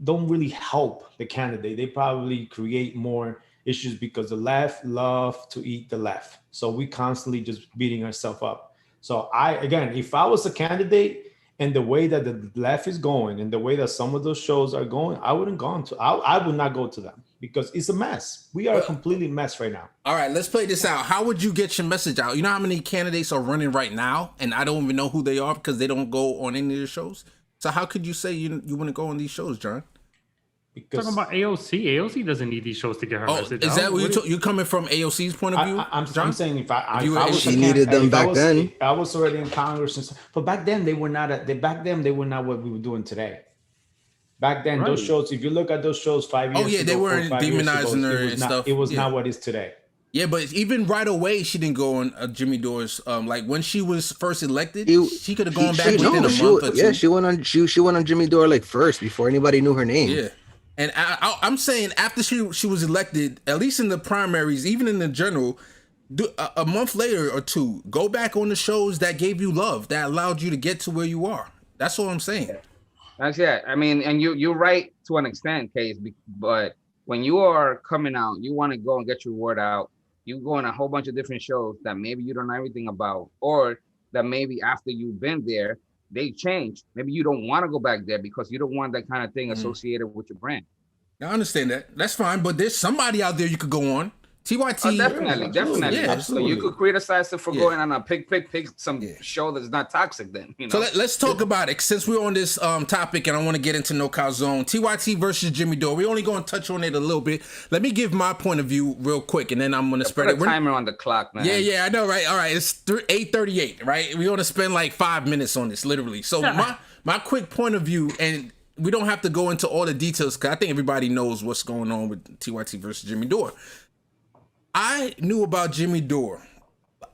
don't really help the candidate. They probably create more issues because the left love to eat the left. So we constantly just beating ourselves up. So if I was a candidate and the way that the left is going and the way that some of those shows are going, I would not go to them because it's a mess. We are a completely mess right now. All right, let's play this out. How would you get your message out? You know how many candidates are running right now, and I don't even know who they are because they don't go on any of the shows. So how could you say you want to go on these shows, John? Because talking about AOC. AOC doesn't need these shows to get her message out. Is that what you're coming from AOC's point of view? I'm saying if I was she needed them back then. I was already in Congress, and stuff, but back then they were not. Back then they were not what we were doing today. Back then, those shows. If you look at those shows 5 years ago, they weren't demonizing her and stuff. It was not what it is today. Yeah, but even right away, she didn't go on Jimmy Dore's. Like when she was first elected, she could have gone back within a month or two. Yeah, she went on Jimmy Dore like first before anybody knew her name. Yeah. And I'm saying after she was elected, at least in the primaries, even in the general, a month later or two, go back on the shows that gave you love, that allowed you to get to where you are. That's all I'm saying. That's I mean, and you're right to an extent, Case, but when you are coming out, you want to go and get your word out. You go on a whole bunch of different shows that maybe you don't know everything about, or that maybe after you've been there, they change. Maybe you don't want to go back there because you don't want that kind of thing associated with your brand. I understand that. That's fine, but there's somebody out there you could go on. TYT. Definitely. Yeah, so you could criticize it for going on a pick some show that's not toxic then. You know? So let's talk about it. Since we're on this topic and I want to get into No Calzone, TYT versus Jimmy Dore. We're only going to touch on it a little bit. Let me give my point of view real quick and then I'm going to spread it. Put a timer on the clock, man. Yeah, I know, right? All right, it's 8:38, right? We're going to spend like 5 minutes on this, literally. So my quick point of view, and we don't have to go into all the details because I think everybody knows what's going on with TYT versus Jimmy Dore. I knew about Jimmy Dore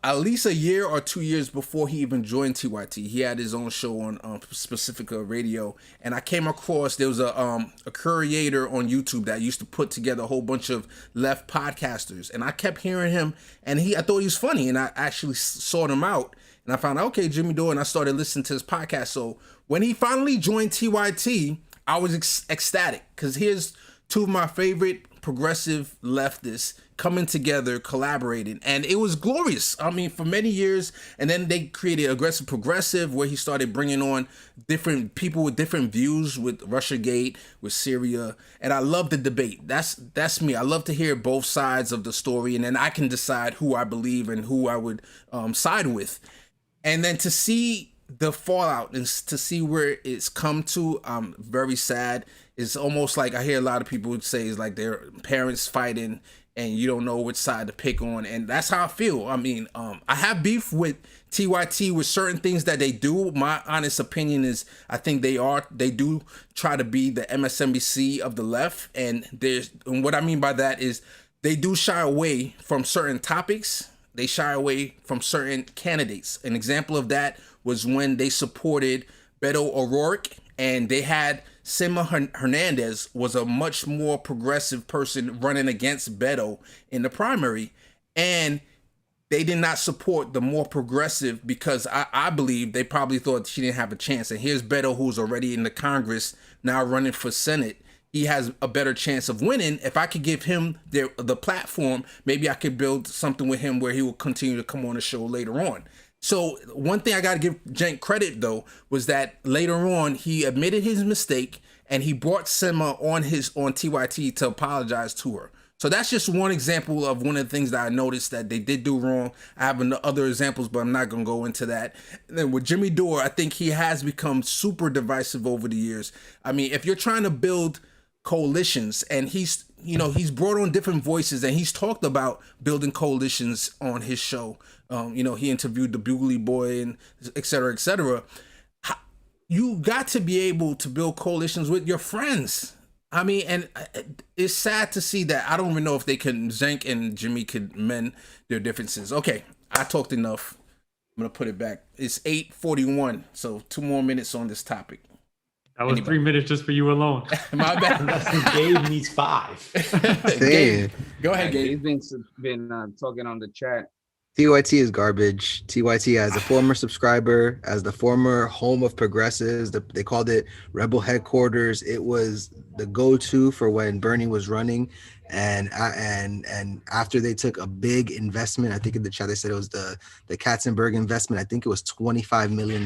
at least a year or 2 years before he even joined TYT. He had his own show on Pacifica Radio, and I came across there was a curator on YouTube that used to put together a whole bunch of left podcasters, and I kept hearing him, and I thought he was funny, and I actually sought him out, and I found out, okay, Jimmy Dore, and I started listening to his podcast. So when he finally joined TYT, I was ecstatic because here's two of my favorite progressive leftists coming together, collaborating, and it was glorious. I mean, for many years, and then they created Aggressive Progressive, where he started bringing on different people with different views, with Russiagate, with Syria, and I love the debate. That's me. I love to hear both sides of the story, and then I can decide who I believe and who I would side with. And then to see the fallout and to see where it's come to, I'm very sad. It's almost like I hear a lot of people say it's like their parents fighting and you don't know which side to pick on, and that's how I feel. I mean, I have beef with TYT with certain things that they do. My honest opinion is I think they do try to be the MSNBC of the left, and what I mean by that is they do shy away from certain topics. They shy away from certain candidates. An example of that was when they supported Beto O'Rourke, and they had Sima Hernandez was a much more progressive person running against Beto in the primary, and they did not support the more progressive because I believe they probably thought she didn't have a chance. And here's Beto, who's already in the Congress, now running for Senate. He has a better chance of winning. If I could give him the platform, maybe I could build something with him where he will continue to come on the show later on. So one thing I got to give Cenk credit, though, was that later on he admitted his mistake and he brought Sima on TYT to apologize to her. So that's just one example of one of the things that I noticed that they did do wrong. I have other examples, but I'm not going to go into that. And then with Jimmy Dore, I think he has become super divisive over the years. I mean, if you're trying to build coalitions, and he's brought on different voices, and he's talked about building coalitions on his show. He interviewed the Bugly Boy and et cetera, et cetera. You got to be able to build coalitions with your friends. I mean, and it's sad to see that. I don't even know if Cenk and Jimmy could mend their differences. Okay, I talked enough. I'm going to put it back. It's 8:41, so 2 more minutes on this topic. That was 3 minutes just for you alone. My bad. Gabe needs 5. Gabe, go ahead, Gabe. He's been talking on the chat. TYT is garbage. TYT, as a former subscriber, as the former home of progressives, they called it Rebel Headquarters. It was the go-to for when Bernie was running, and after they took a big investment, I think in the chat they said it was the Katzenberg investment. I think it was $25 million.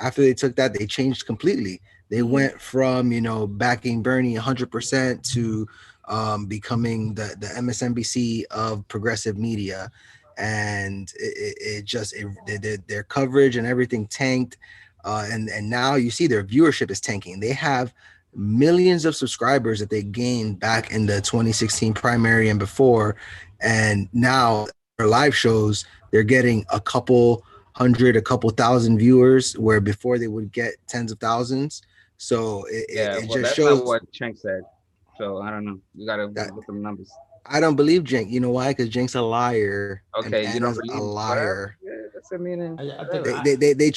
After they took that, they changed completely. They went from backing Bernie 100% to becoming the MSNBC of progressive media. And their coverage and everything tanked, and now you see their viewership is tanking. They have millions of subscribers that they gained back in the 2016 primary and before, and now their live shows, they're getting a couple hundred, a couple thousand viewers, where before they would get tens of thousands. So it just that's shows not what Cenk said. So I don't know. You gotta look at the numbers. I don't believe Cenk. You know why? Because Cenk's a liar. Okay, and you don't Anna's believe a liar. Yeah, that's a meaning. They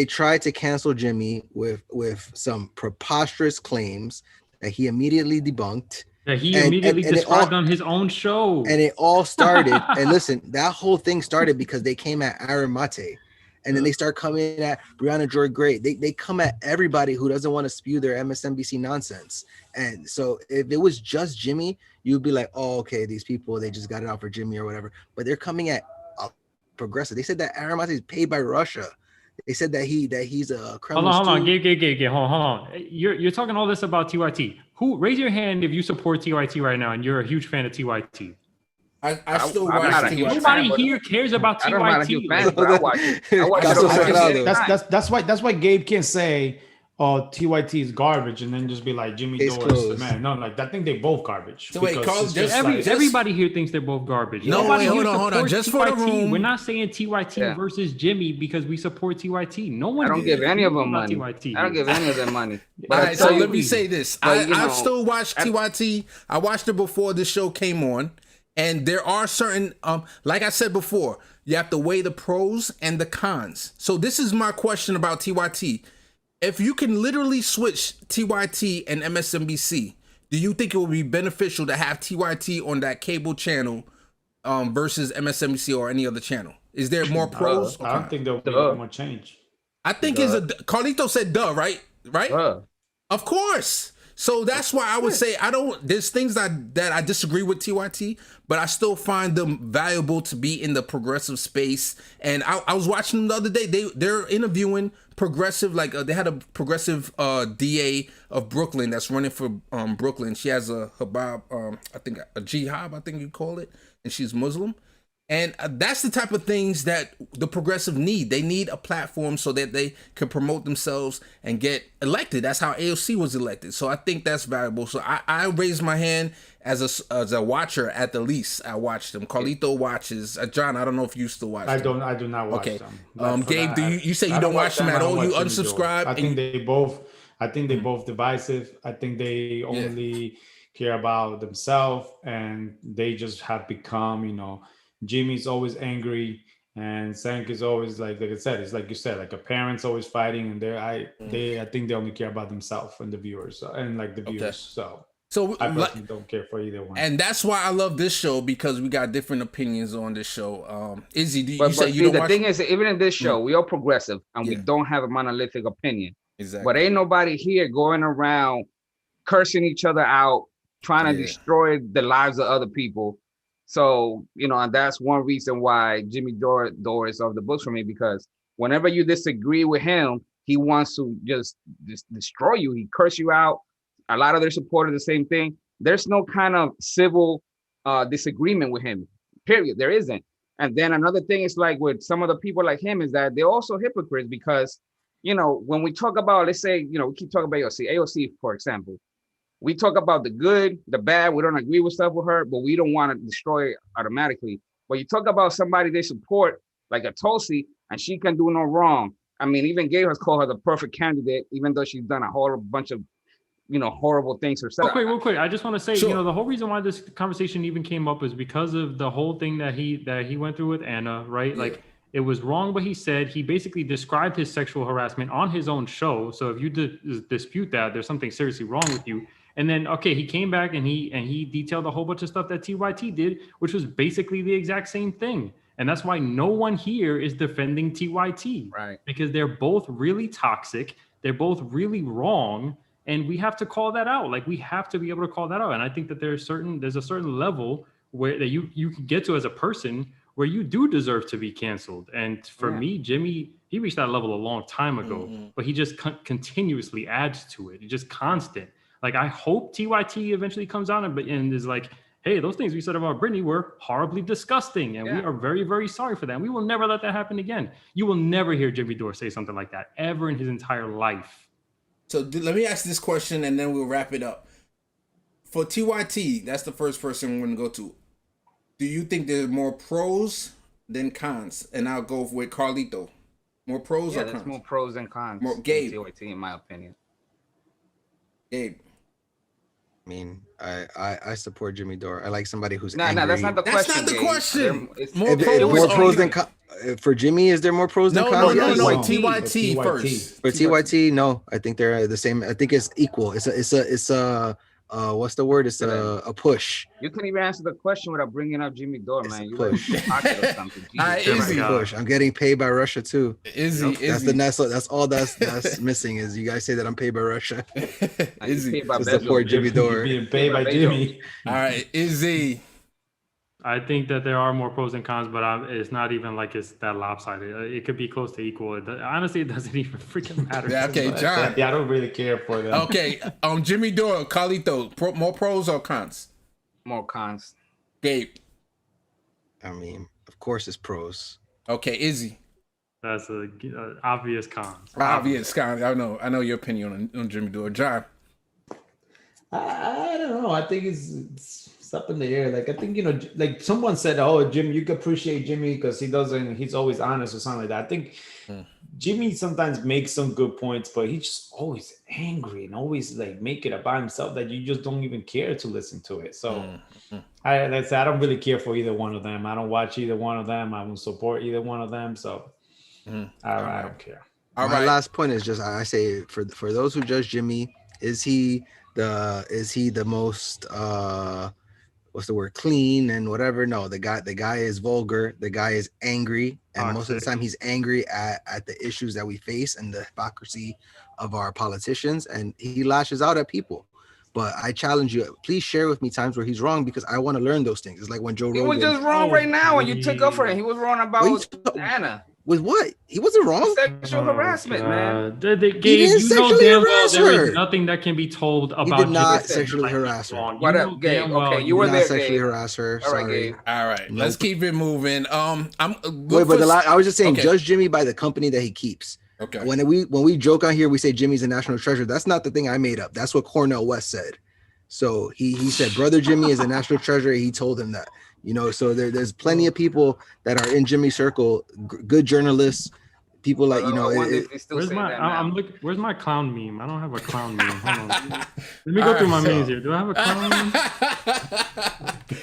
tried to cancel Jimmy with some preposterous claims that he immediately debunked. That he immediately described on his own show. And it all started. And listen, that whole thing started because they came at Aaron Mate. And then they start coming at Brianna Joy Gray. They come at everybody who doesn't want to spew their MSNBC nonsense. And so if it was just Jimmy, you'd be like, oh, okay, these people, they just got it out for Jimmy or whatever. But they're coming at progressive. They said that Aaron Mate is paid by Russia. They said that he's a Kremlin. Hold on, hold on. You're talking all this about TYT. Raise your hand if you support TYT right now and you're a huge fan of TYT. I still watch TYT. Nobody here cares about TYT. I'm not a huge fan, but I watch it. That's why Gabe can't say, "Oh, TYT is garbage," and then just be like Jimmy Doris, the man. No, like I think they both garbage. So wait, Carl, everybody here thinks they're both garbage. No, Nobody hold on. Just for the room, we're not saying TYT versus Jimmy because we support TYT. No one. I don't give any of them money. TYT. I don't give any of them money. All right, so let me say this: I still watch TYT. I watched it before the show came on. And there are certain, like I said before, you have to weigh the pros and the cons. So this is my question about TYT. If you can literally switch TYT and MSNBC, do you think it would be beneficial to have TYT on that cable channel versus MSNBC or any other channel? Is there more pros? I don't think there'll be more change. I think Carlito said duh, right? Of course. So that's why I would say there's things that I disagree with TYT, but I still find them valuable to be in the progressive space. And I was watching them the other day. They're interviewing progressive, like they had a progressive DA of Brooklyn that's running for Brooklyn. She has a hijab, I think a jihad, I think you call it, and she's Muslim. And that's the type of things that the progressive need. They need a platform so that they can promote themselves and get elected. That's how AOC was elected. So I think that's valuable. So I raised my hand as a watcher at the least. I watched them. Carlito watches. John, I don't know if you still watch them. I do not watch them. Gabe, you say you don't watch them at all? You unsubscribe? I think they both divisive. I think they only care about themselves, and they just have become, Jimmy's always angry, and Cenk is always like I said, it's like you said, like a parent's always fighting, and I think they only care about themselves and the viewers and like the viewers. So I personally don't care for either one. And that's why I love this show, because we got different opinions on this show. Izzy, you say you don't watch? The thing is, even in this show, we are progressive and we don't have a monolithic opinion. Exactly. But ain't nobody here going around cursing each other out, trying to destroy the lives of other people. So, and that's one reason why Jimmy Dore is off the books for me, because whenever you disagree with him, he wants to just destroy you. He curse you out. A lot of their supporters, the same thing. There's no kind of civil disagreement with him, period. There isn't. And then another thing is like with some of the people like him is that they're also hypocrites because, when we talk about, let's say, we keep talking about AOC, for example. We talk about the good, the bad. We don't agree with stuff with her, but we don't want to destroy it automatically. But you talk about somebody they support, like a Tulsi, and she can do no wrong. I mean, even Gabe has called her the perfect candidate, even though she's done a whole bunch of, horrible things herself. Real quick. I just want to say, the whole reason why this conversation even came up is because of the whole thing that he went through with Anna, right? Yeah. Like, it was wrong what he said. He basically described his sexual harassment on his own show. So if you dispute that, there's something seriously wrong with you. And then, he came back and he detailed a whole bunch of stuff that TYT did, which was basically the exact same thing. And that's why no one here is defending TYT. Right. Because they're both really toxic. They're both really wrong. And we have to call that out. Like, we have to be able to call that out. And I think that there's a certain level where that you can get to as a person where you do deserve to be canceled. And for me, Jimmy, he reached that level a long time ago, but he just continuously adds to it. It's just constant. Like, I hope TYT eventually comes out and is like, hey, those things we said about Britney were horribly disgusting. And we are very, very sorry for that. And we will never let that happen again. You will never hear Jimmy Dore say something like that ever in his entire life. So let me ask this question and then we'll wrap it up. For TYT, that's the first person we're going to go to. Do you think there's more pros than cons? And I'll go with Carlito. More pros or cons? There's more pros than cons. More Gabe. TYT, in my opinion. Gabe. I mean, I support Jimmy Dore. I like somebody who's No, angry. that's not the question. That's not the Gabe. question. More pros than cons. For Jimmy, is there more pros than cons? No. TYT first. For TYT, no. I think they're the same. I think it's equal. It's a what's the word? It's a push. You couldn't even answer the question without bringing up Jimmy Dore, man. You push. like pocket or something. Izzy. Push. I'm getting paid by Russia too. Izzy. That's all that's missing is you guys say that I'm paid by Russia. Izzy. To support Jimmy Dore. Being paid by Jimmy. All right, Izzy. I think that there are more pros and cons, but it's not even like it's that lopsided. It could be close to equal. Honestly, it doesn't even freaking matter. Yeah, okay, John. Yeah, I don't really care for them. Okay, Jimmy Dore, Carlito, more pros or cons? More cons. Gabe. I mean, of course it's pros. Okay, Izzy. That's a obvious cons. Obvious cons. I know your opinion on Jimmy Dore. John. I don't know. I think it's up in the air. Like, I think, like someone said, oh, Jim, you can appreciate Jimmy because he's always honest or something like that. I think Jimmy sometimes makes some good points, but he's just always angry and always like make it about himself that you just don't even care to listen to it. So I don't really care for either one of them. I don't watch either one of them. I don't support either one of them. So I don't care. My last point is just, I say for those who judge Jimmy, is he the most what's the word, clean and whatever? No, the guy is vulgar. The guy is angry, and most of the time he's angry at the issues that we face and the hypocrisy of our politicians, and he lashes out at people. But I challenge you, please share with me times where he's wrong, because I want to learn those things. It's like when Joe Rogan. He was just wrong right now when you took up for him. He was wrong about Anna. With what? He wasn't wrong. Sexual harassment, man. You know damn well there is nothing that can be told about. He did not sexually harass her. What up, Gabe? Okay, you were there, sexually harass her. All right, Gabe. All right, let's keep it moving. I was just saying, judge Jimmy by the company that he keeps. Okay. When we joke on here, we say Jimmy's a national treasure. That's not the thing I made up. That's what Cornel West said. So he said, brother Jimmy is a national treasure. He told him that. So there's plenty of people that are in Jimmy's circle, good journalists, people like, where's my clown meme? I don't have a clown meme. Hold on. Let me go through my memes here. Do I have a clown meme?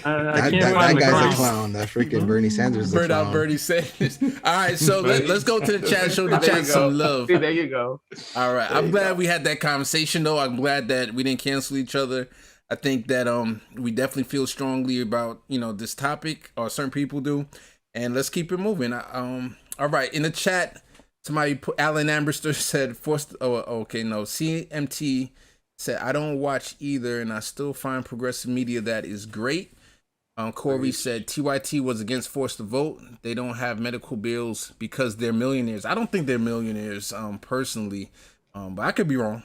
I can't find that guy's a clown. That freaking Bernie Sanders is a clown. Bernie Sanders. All right, so let's go to the chat, show the chat some love. There you go. All right, I'm glad we had that conversation, though. I'm glad that we didn't cancel each other. I think that we definitely feel strongly about this topic, or certain people do, and let's keep it moving. All right, in the chat, somebody put Alan Ambrister said CMT said I don't watch either, and I still find progressive media that is great. Corey said TYT was against forced to vote. They don't have medical bills because they're millionaires. I don't think they're millionaires personally. But I could be wrong.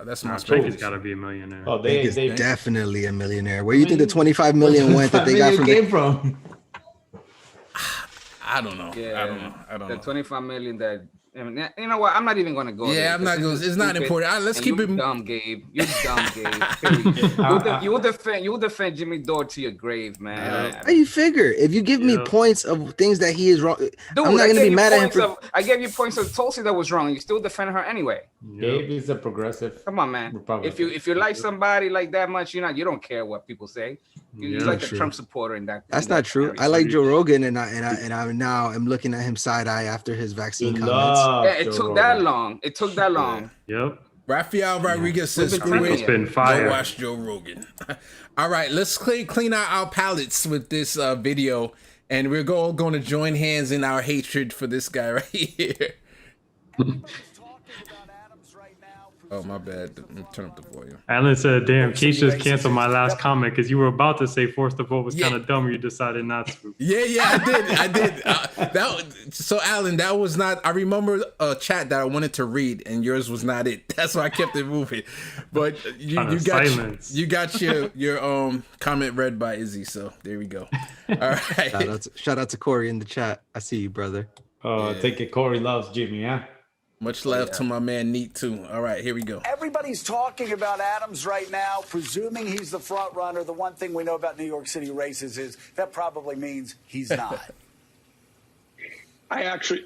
That's my Drake has got to be a millionaire. Oh, they definitely a millionaire. Where you think the 25 million went that they got from? I don't know. Yeah, I don't the know. 25 million that. I mean, you know what? I'm not even going to go. Yeah, I'm not going. It's not important. Let's keep it. Dumb, Gabe. You're dumb, Gabe. You will defend Jimmy Dore to your grave, man. How you figure? If you give me points of things that he is wrong, dude, I'm not going to be mad at him. I gave you points of Tulsi that was wrong, and you still defend her anyway. Gabe is a progressive. Come on, man. Republican. If you like somebody like that much, you don't care what people say. You're like the Trump supporter in that. That's not true. I like Joe Rogan, and I now am looking at him side eye after his vaccine comments. Yeah, it took that long. It took that long. Yep. Rafael Rodriguez says, "Screw it, don't watch Joe Rogan." All right, let's clean out our palates with this video, And we're all going to join hands in our hatred for this guy right here. Oh, my bad. Let me turn up the volume. Alan said, damn, Case just canceled my last comment because you were about to say force the vote was kind of dumb. You decided not to. Yeah, I did. So, Alan, that was not, I remember a chat that I wanted to read and yours was not it. That's why I kept it moving. But you got your comment read by Izzy. So there we go. All right. Shout out to Corey in the chat. I see you, brother. Take it. Corey loves Jimmy, huh? Much love to my man Neat too. All right, here we go. Everybody's talking about Adams right now, presuming he's the front runner. The one thing we know about New York City races is that probably means he's not. I actually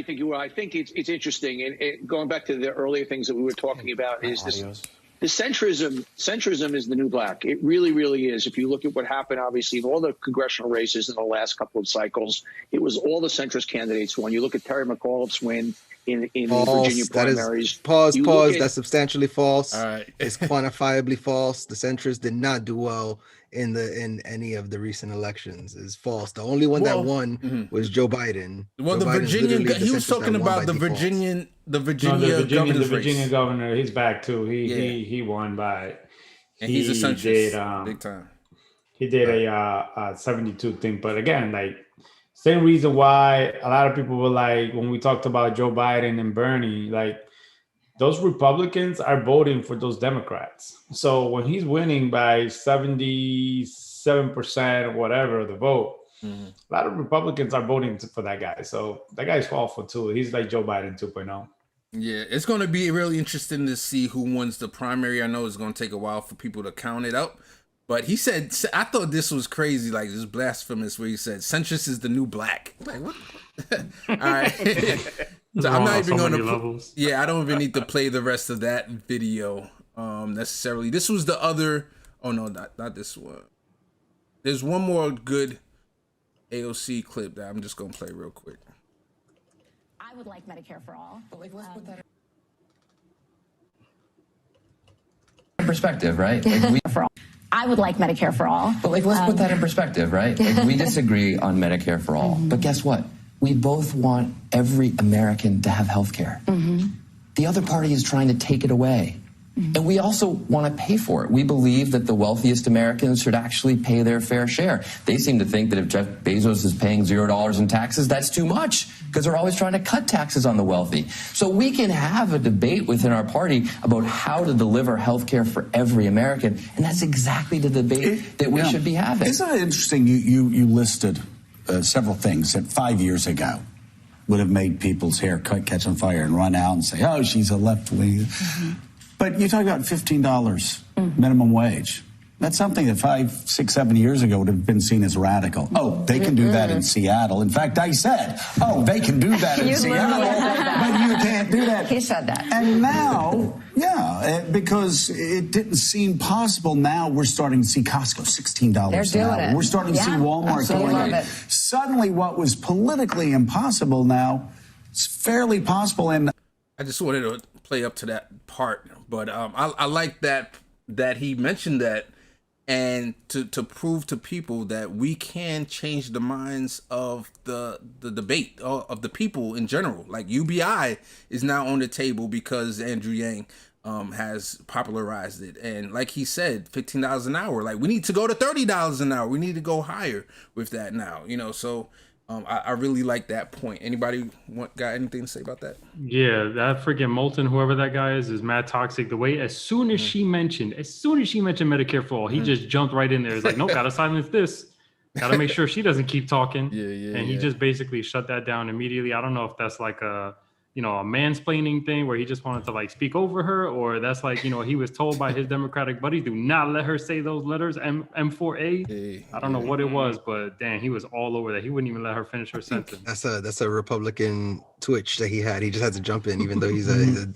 think you will. I think it's interesting, and going back to the earlier things that we were talking about is this. The centrism is the new black. It really, really is. If you look at what happened, obviously, in all the congressional races in the last couple of cycles, it was all the centrist candidates won. You look at Terry McAuliffe's win in the Virginia primaries. Pause. That's substantially false. All right. It's quantifiably false. The centrists did not do well in any of the recent elections. Is false. The only one that won was Joe Biden. Well, the Virginian, he was talking about the Virginia governor. He's back too. He won by. And he's a centrist, big time. He did a 72 thing, but again, like same reason why a lot of people were like when we talked about Joe Biden and Bernie, like those Republicans are voting for those Democrats. So when he's winning by 77% or whatever the vote, a lot of Republicans are voting for that guy. So that guy's awful too. He's like Joe Biden 2.0. Yeah, it's going to be really interesting to see who wins the primary. I know it's going to take a while for people to count it up. But he said, I thought this was crazy, like this blasphemous, where he said, centrist is the new black. Like, what? All right. So I'm not even going to. Yeah, I don't even need to play the rest of that video necessarily. This was the other. Oh no, not this one. There's one more good AOC clip that I'm just gonna play real quick. I would like Medicare for all. But like, let's put that in perspective, right? Like I would like Medicare for all. But like, let's put that in perspective, right? Like, we disagree on Medicare for all, but guess what? We both want every American to have health care. The other party is trying to take it away. And we also want to pay for it. We believe that the wealthiest Americans should actually pay their fair share. They seem to think that if Jeff Bezos is paying $0 in taxes, that's too much, because they're always trying to cut taxes on the wealthy. So we can have a debate within our party about how to deliver health care for every American. And that's exactly the debate that we should be having. Isn't it interesting you listed several things that 5 years ago would have made people's hair catch on fire and run out and say, oh, she's a left-wing. But you talk about $15 minimum wage. That's something that 5, 6, 7 years ago would have been seen as radical. Oh, they can do that in Seattle. In fact, I said, oh, they can do that in Seattle, but you can't do that. He said that. And now, because it didn't seem possible, now we're starting to see Costco $16 an hour. We're starting to see Walmart going it. Suddenly, what was politically impossible now, it's fairly possible. And I just wanted to play up to that part, but I like that he mentioned that, and to prove to people that we can change the minds of the debate of the people in general. Like UBI is now on the table because Andrew Yang has popularized it, and like he said, $15 an hour. Like we need to go to $30 an hour. We need to go higher with that now. So. I really like that point. Anybody got anything to say about that? Yeah, that freaking Moulton, whoever that guy is mad toxic. The way as soon as she mentioned Medicare for all, he just jumped right in there. He's like, nope, gotta silence this. Gotta make sure she doesn't keep talking. And he just basically shut that down immediately. I don't know if that's like a mansplaining thing where he just wanted to like speak over her, or that's like, he was told by his Democratic buddies, do not let her say those letters, M4A. I don't know what it was, but damn, he was all over that. He wouldn't even let her finish her sentence. That's a Republican twitch that he had. He just had to jump in, even though he's a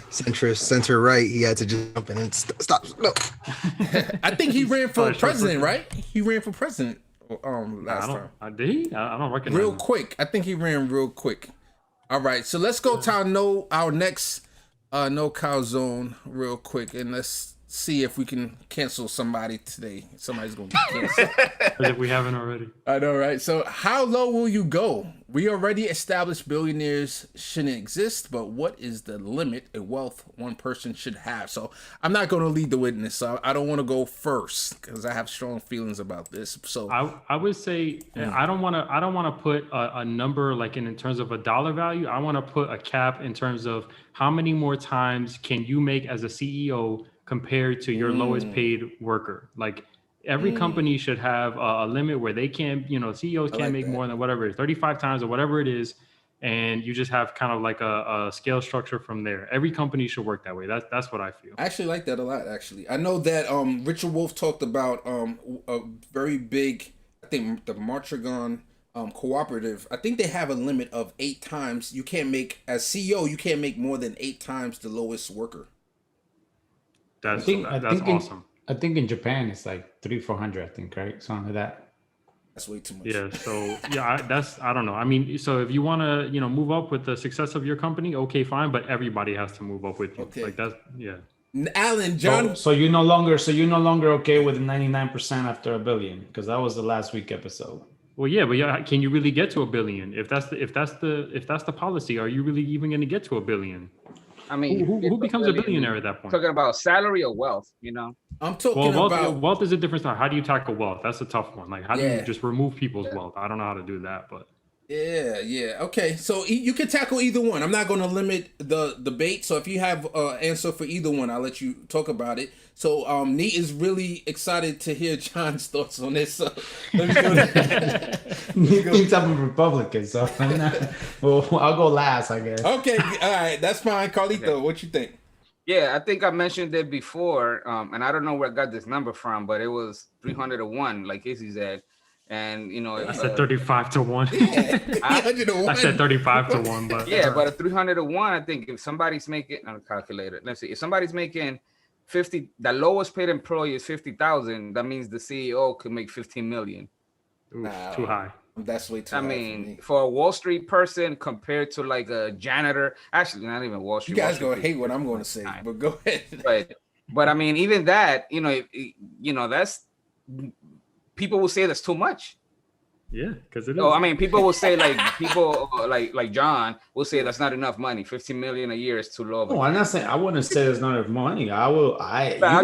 centrist, center right. He had to just jump in and stop. No. I think he ran for president, right? He ran for president last time. Did he? I don't recognize real him. Quick. I think he ran real quick. All right, so let's go to our next no cow zone real quick, and let's see if we can cancel somebody today. Somebody's going to be canceled. As if we haven't already. I know, right? So how low will you go? We already established billionaires shouldn't exist, but what is the limit of wealth one person should have? So I'm not going to lead the witness. So I don't want to go first because I have strong feelings about this. So I would say I don't want to put a number like in terms of a dollar value. I want to put a cap in terms of how many more times can you make as a CEO compared to your lowest paid worker. Like every company should have a limit where they can't, CEOs can't make more than whatever, 35 times or whatever it is. And you just have kind of like a scale structure from there. Every company should work that way. That's what I feel. I actually like that a lot, actually. I know that Richard Wolff talked about a very big, I think the Martragon cooperative, I think they have a limit of 8 times. You can't make, as CEO, you can't make more than 8 times the lowest worker. That's awesome. I think in Japan it's like 300-400, I think, right? Something like that. That's way too much. Yeah. So I don't know. I mean, so if you want to, move up with the success of your company, okay, fine. But everybody has to move up with you. Okay. Like that's, yeah. Alan, John. So you're no longer okay with 99% after $1 billion, because that was the last week episode. Well, yeah, but can you really get to $1 billion? If that's the policy, are you really even going to get to $1 billion? I mean, who becomes a billionaire at that point? Talking about salary or wealth, I'm talking about wealth is a different thing. How do you tackle wealth? That's a tough one. Like, how do you just remove people's wealth? I don't know how to do that, but yeah. Okay, so you can tackle either one. I'm not going to limit the debate. So if you have an answer for either one, I'll let you talk about it. So Nate is really excited to hear John's thoughts on this. So let me go He thinks I'm a Republican, so I'll go last, I guess. Okay, all right, that's fine. Carlito, what you think? Yeah, I think I mentioned it before, and I don't know where I got this number from, but it was 300-1, like Casey said. And I said 35 to 1. I said 35 to 1, but yeah, but a 300-1, I think if somebody's making, I'm calculator. Let's see, if somebody's making 50, the lowest paid employee is 50,000. That means the CEO could make 15 million. Too high. That's way too high. I mean, for a Wall Street person compared to like a janitor, actually not even Wall Street. You guys gonna hate what I'm going to say, but go ahead. But I mean, even that, that's. People will say that's too much. Yeah, because it is. I mean, people will say like John will say that's not enough money. 15 million a year is too low. No, I'm not saying. I wouldn't say it's not enough money. I'm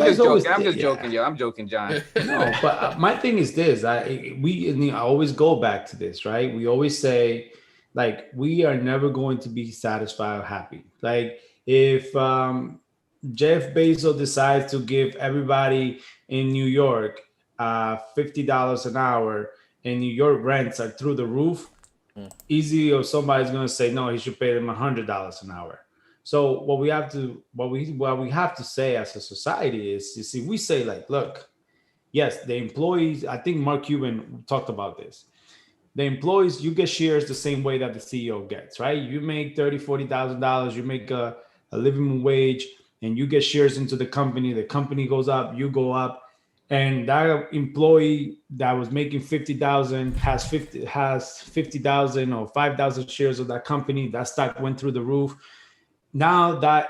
just joking. I'm just joking, yo. I'm joking, John. No, but my thing is this. I always go back to this, right? We always say, like, we are never going to be satisfied or happy. Like, if Jeff Bezos decides to give everybody in New York $50 an hour, and New York rents are through the roof, easy, or somebody's going to say no, he should pay them $100 an hour. So what we have to say as a society is, you see, we say, like, look, yes, the employees, I think Mark Cuban talked about this. The employees, you get shares the same way that the CEO gets, right? You make $30,000-$40,000, you make a living wage, and you get shares into the company goes up, you go up. And that employee that was making 50,000 has 50,000 or 5,000 shares of that company. That stock went through the roof. Now that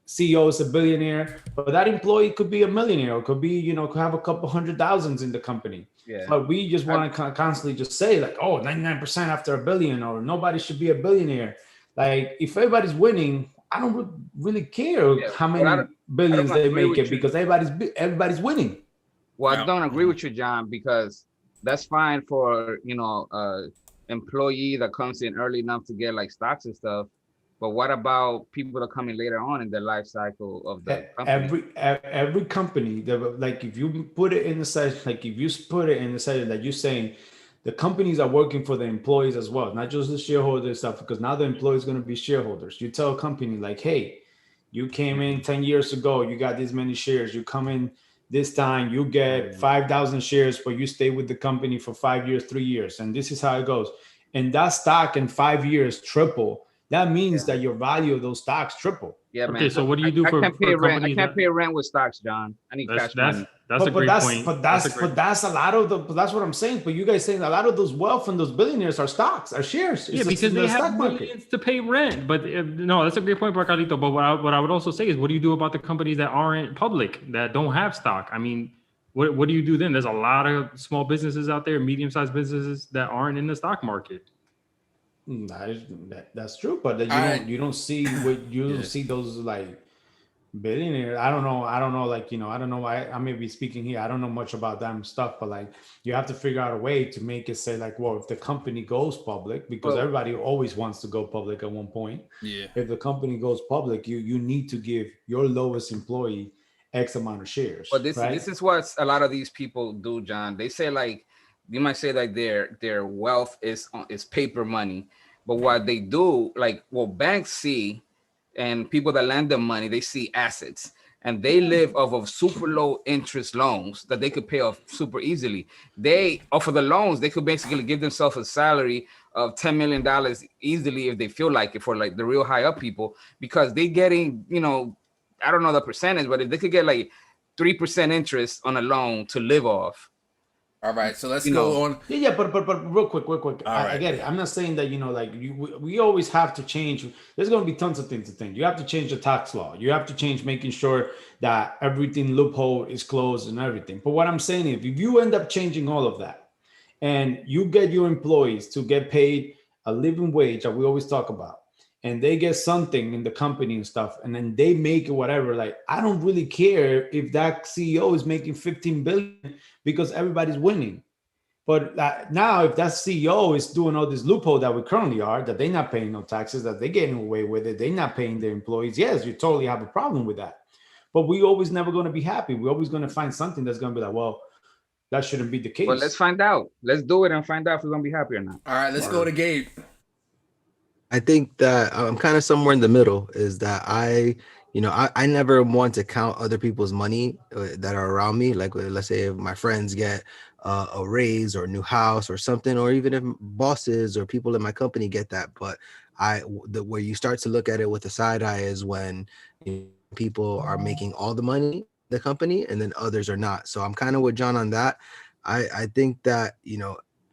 CEO is a billionaire, but that employee could be a millionaire, or could be, could have a couple $100,000s in the company. Yeah. But we just want to constantly just say, like, 99% after $1 billion, or nobody should be a billionaire. Like, if everybody's winning, I don't really care how many billions they make it, because everybody's winning. Well, I don't agree with you, John, because that's fine for, employee that comes in early enough to get like stocks and stuff. But what about people that come in later on in the life cycle of the company? Every company, like, if you put it in the session, that you're saying the companies are working for the employees as well, not just the shareholder stuff, because now the employees going to be shareholders. You tell a company like, hey, you came in 10 years ago, you got this many shares, you come in this time, you get 5,000 shares, but you stay with the company for 5 years, 3 years. And this is how it goes. And that stock in 5 years triple. That means that your value of those stocks triple. Yeah, man. Okay, so what do you do I for can't pay rent. I companies can't that- pay rent with stocks, John. I need cash money. That's a great point. But that's a lot of the. But that's what I'm saying. But you guys saying a lot of those wealth and those billionaires are stocks, are shares. Yeah, It's because the they have stock market. millions to pay rent. But no, that's a great point, Carlito. But what I would also say is, what do you do about the companies that aren't public, that don't have stock? I mean, what do you do then? There's a lot of small businesses out there, medium-sized businesses that aren't in the stock market. That's true, but you don't see what you don't see those like billionaires. I don't know. Like, I don't know. I may be speaking here. I don't know much about them stuff, but like you have to figure out a way to make it say like, well, if the company goes public, because everybody always wants to go public at one point. Yeah. If the company goes public, you need to give your lowest employee X amount of shares. But this is what a lot of these people do, John. They say like, you might say like their wealth is paper money, but what they do, like what banks see, and people that lend them money, they see assets, and they live off of super low interest loans that they could pay off super easily. They offer the loans, they could basically give themselves a salary of $10 million easily if they feel like it, for like the real high up people, because they getting, I don't know the percentage, but if they could get like 3% interest on a loan to live off. All right, so let's go on. Yeah, but real quick. I get it. I'm not saying that, we always have to change. There's going to be tons of things to think. You have to change the tax law. You have to change making sure that everything loophole is closed and everything. But what I'm saying is, if you end up changing all of that and you get your employees to get paid a living wage that we always talk about, and they get something in the company and stuff, and then they make it whatever, like, I don't really care if that CEO is making 15 billion because everybody's winning. But now if that CEO is doing all this loophole that we currently are, that they're not paying no taxes, that they're getting away with it, they're not paying their employees, yes, you totally have a problem with that. But we always never going to be happy. We're always going to find something that's going to be like, well, that shouldn't be the case. Well, let's find out. Let's do it and find out if we're going to be happy or not. All right, let's go to Gabe. I think that I'm kind of somewhere in the middle, is that I never want to count other people's money that are around me. Like, let's say if my friends get a raise or a new house or something, or even if bosses or people in my company get that. But where you start to look at it with a side eye is when people are making all the money in the company and then others are not. So I'm kind of with John on that. I think that,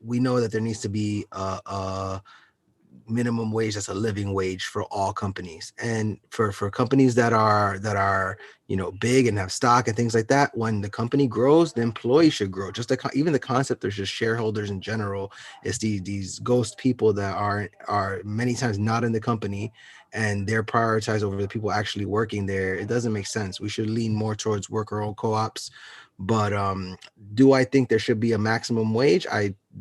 we know that there needs to be a minimum wage that's a living wage for all companies, and for companies that are big and have stock and things like that. When the company grows, the employees should grow. Just even the concept of just shareholders in general is these ghost people that are many times not in the company, and they're prioritized over the people actually working there. It doesn't make sense. We should lean more towards worker-owned co-ops. But do I think there should be a maximum wage?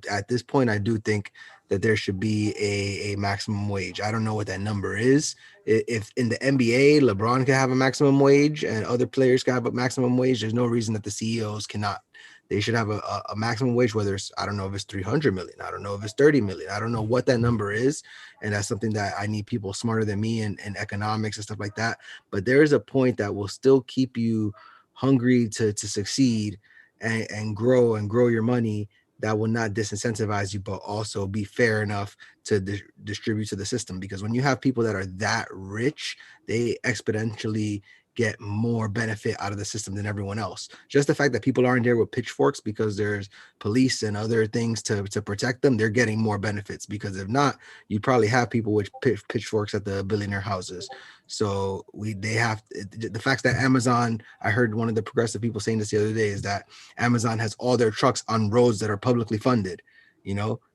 At this point, I do think that there should be a maximum wage. I don't know what that number is. If in the NBA, LeBron can have a maximum wage and other players can have a maximum wage, there's no reason that the CEOs cannot. They should have a maximum wage, whether it's, I don't know if it's 300 million. I don't know if it's 30 million. I don't know what that number is. And that's something that I need people smarter than me in economics and stuff like that. But there is a point that will still keep you hungry to succeed and grow your money, that will not disincentivize you, but also be fair enough to distribute to the system. Because when you have people that are that rich, they exponentially get more benefit out of the system than everyone else. Just the fact that people aren't there with pitchforks because there's police and other things to protect them, they're getting more benefits. Because if not, you'd probably have people with pitchforks at the billionaire houses. So the fact that Amazon, I heard one of the progressive people saying this the other day, is that Amazon has all their trucks on roads that are publicly funded,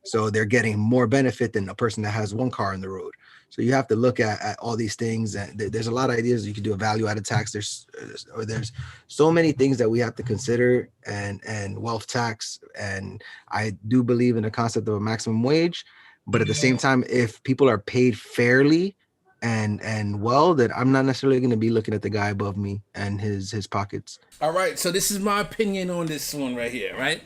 so they're getting more benefit than a person that has one car on the road. So you have to look at all these things, and there's a lot of ideas. You could do a value-added tax. There's so many things that we have to consider, and wealth tax. And I do believe in the concept of a maximum wage, but at the same time, if people are paid fairly and well, then I'm not necessarily going to be looking at the guy above me and his pockets. All right, so this is my opinion on this one right here, right?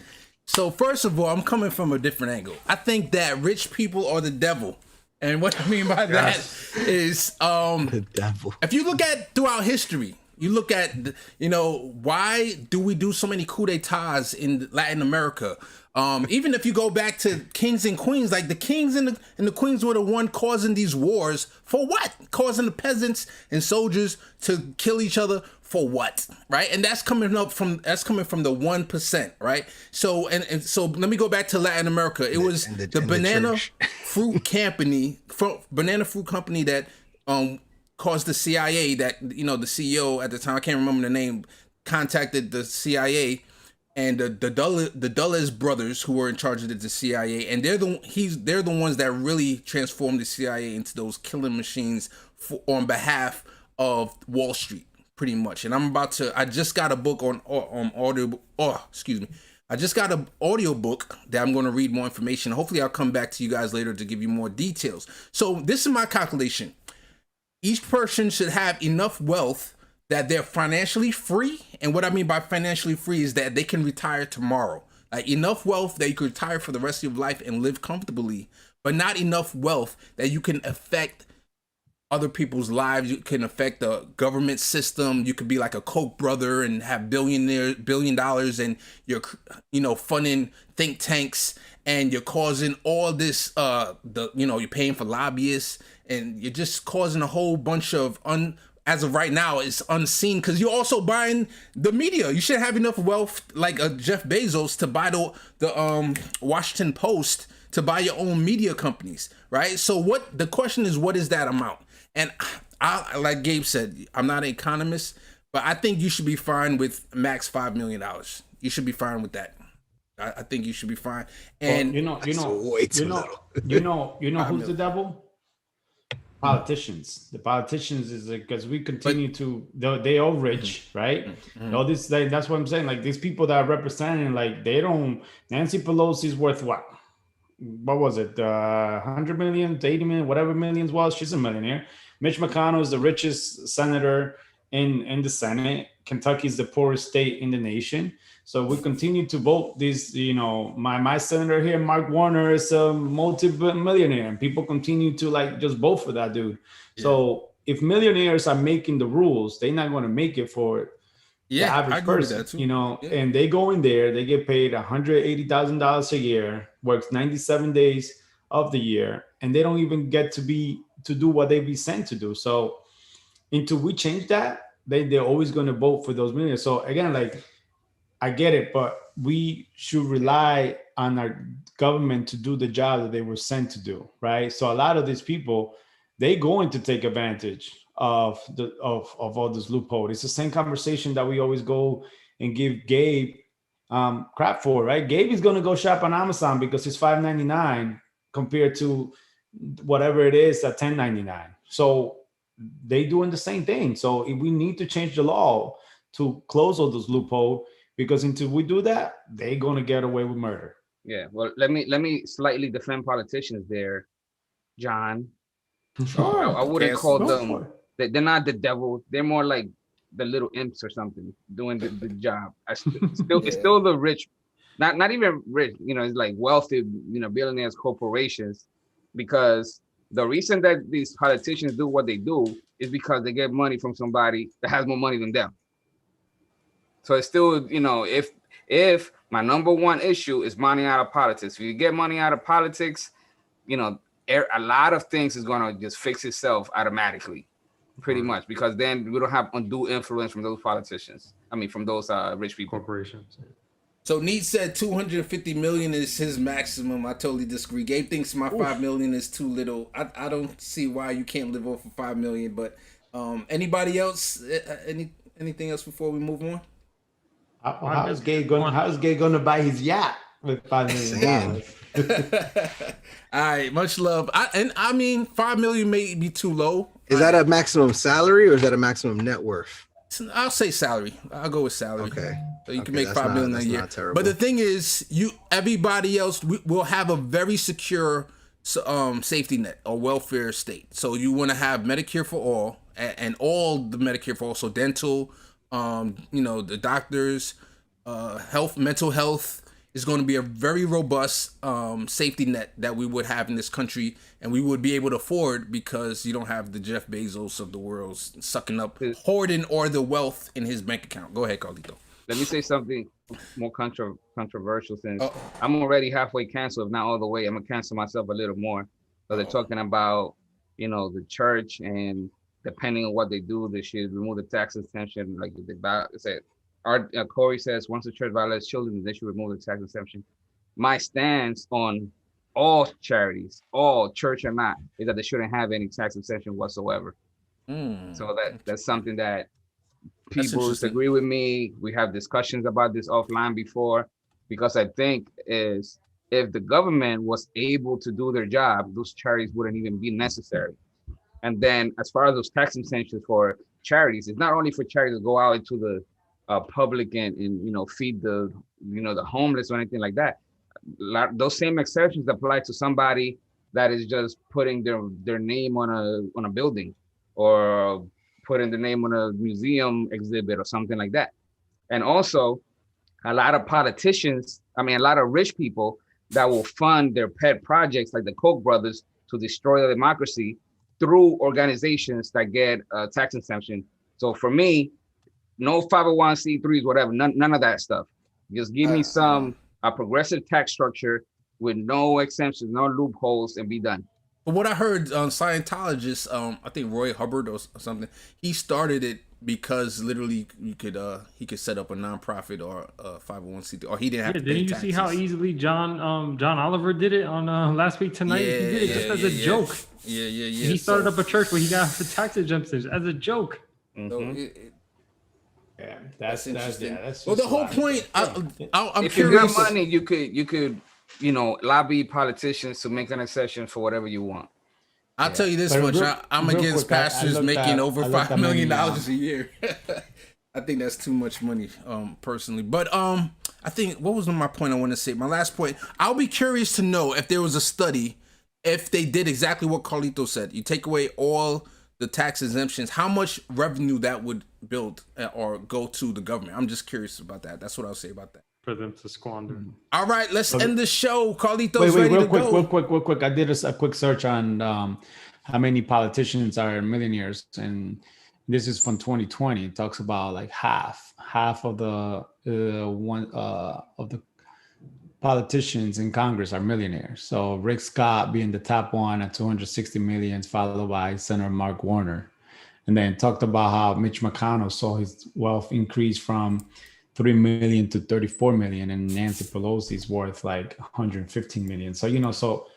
So first of all, I'm coming from a different angle. I think that rich people are the devil. And what I mean by that is, the devil. If you look at throughout history, You look at, why do we do so many coups d'etats in Latin America? Even if you go back to kings and queens, like the kings and the queens were the one causing these wars for what? Causing the peasants and soldiers to kill each other for what? Right? And that's coming from the 1%, right? So and so let me go back to Latin America. It was the banana fruit company, that caused the CIA, that the CEO at the time, I can't remember the name, contacted the CIA and the Dulles brothers, who were in charge of the CIA, and they're the ones that really transformed the CIA into those killing machines on behalf of Wall Street, pretty much. And I just got a book on audio. I just got an audio book that I'm going to read more information. Hopefully, I'll come back to you guys later to give you more details. So this is my calculation. Each person should have enough wealth that they're financially free. And what I mean by financially free is that they can retire tomorrow. Like enough wealth that you can retire for the rest of your life and live comfortably, but not enough wealth that you can affect other people's lives. You can affect the government system. You could be like a Koch brother and have $1 billion, and you're funding think tanks, and you're causing all this, you're paying for lobbyists, and you're just causing a whole bunch of as of right now, it's unseen, because you're also buying the media. You should have enough wealth, like Jeff Bezos, to buy the Washington Post, to buy your own media companies, right? So the question is, what is that amount? And I, like Gabe said, I'm not an economist, but I think you should be fine with max $5 million. You should be fine with that. I think you should be fine. And well, who's the devil? Politicians. The politicians is because we continue they all rich, right? All this, that's what I'm saying. Like these people that are representing, like they don't. Nancy Pelosi's worth what was it? 100 million, 80 million, whatever millions was. She's a millionaire. Mitch McConnell is the richest senator in the Senate. Kentucky is the poorest state in the nation. So we continue to vote these, my senator here, Mark Warner, is a multi-millionaire, and people continue to just vote for that dude. Yeah. So if millionaires are making the rules, they're not going to make it for the average person, and they go in there, they get paid $180,000 a year, works 97 days of the year, and they don't even get to do what they be sent to do. So until we change that, they're always going to vote for those millionaires. So again, I get it, but we should rely on our government to do the job that they were sent to do, right? So a lot of these people, they're going to take advantage of all this loophole. It's the same conversation that we always go and give Gabe crap for, right? Gabe is going to go shop on Amazon because it's $5.99 compared to whatever it is at $10.99. So they doing the same thing. So if we need to change the law to close all those loopholes, because until we do that, they're going to get away with murder. Yeah. Well, let me slightly defend politicians there, John. Sure. I wouldn't call them. They're not the devil. They're more like the little imps or something doing the job. It's still the rich, not even rich. It's like wealthy, billionaires, corporations. Because the reason that these politicians do what they do is because they get money from somebody that has more money than them. So it's still, if my number one issue is money out of politics, if you get money out of politics, a lot of things is going to just fix itself automatically, pretty much, because then we don't have undue influence from those politicians. I mean, from those rich people. Corporations. So Neat said 250 million is his maximum. I totally disagree. Gabe thinks my 5 million is too little. I don't see why you can't live off of 5 million. But anybody else? Anything else before we move on? How is Gabe going to buy his yacht with $5 million? All right, much love. I mean, 5 million may be too low. Is that a maximum salary or is that a maximum net worth? I'll say salary. I'll go with salary. Okay. So you can make 5 million a year. But the thing is, everybody else will have a very secure safety net or welfare state. So you want to have Medicare for all, and all the Medicare for all. So dental, the doctors, health, mental health, is going to be a very robust safety net that we would have in this country, and we would be able to afford because you don't have the Jeff Bezos of the world sucking up, hoarding or the wealth in his bank account. Go ahead, Carlito. Let me say something more controversial since I'm already halfway canceled, if not all the way. I'm going to cancel myself a little more. So they're talking about, you know, the church, and depending on what they do, they should remove the tax exemption. Like they said, Corey says, once the church violates children, they should remove the tax exemption. My stance on all charities, all church or not, is that they shouldn't have any tax exemption whatsoever. So that's something that people disagree with me. We have discussions about this offline before, because I think is if the government was able to do their job, those charities wouldn't even be necessary. And then as far as those tax incentives for charities, it's not only for charities to go out into the public and you know, feed the, you know, the homeless or anything like that. Those same exceptions apply to somebody that is just putting their name on a building, or putting the name on a museum exhibit or something like that. And also a lot of politicians, a lot of rich people that will fund their pet projects like the Koch brothers to destroy the democracy through organizations that get tax exemption. So for me, no 501c3s, whatever, none of that stuff. Just give me a progressive tax structure with no exemptions, no loopholes, and be done. But what I heard, Scientologists, I think Roy Hubbard or something, he started it because literally he could set up a nonprofit or a 501c3, or he didn't have to pay taxes. Didn't you see how easily John Oliver did it on Last Week Tonight? He did it just as a joke. Yeah. He started up a church where he got the tax exemptions as a joke. So that's interesting. Well, the whole point, I'm if curious. you got money, you could, you know, lobby politicians to make an exception for whatever you want. I'll tell you this much: I'm against pastors making over $5 million a year. I think that's too much money, personally. But I think, what was my point I want to say? My last point: I'll be curious to know if there was a study, if they did exactly what Carlito said. You take away all the tax exemptions, how much revenue that would build or go to the government. I'm just curious about that. That's what I'll say about that. For them to squander. All right, let's end the show. Carlito's wait, ready to go. Real quick. I did a quick search on how many politicians are millionaires, and this is from 2020. It talks about like half of the politicians in Congress are millionaires. So Rick Scott being the top one at 260 million, followed by Senator Mark Warner, and then talked about how Mitch McConnell saw his wealth increase from 3 million to 34 million, and Nancy Pelosi's worth like 115 million. So, you know, so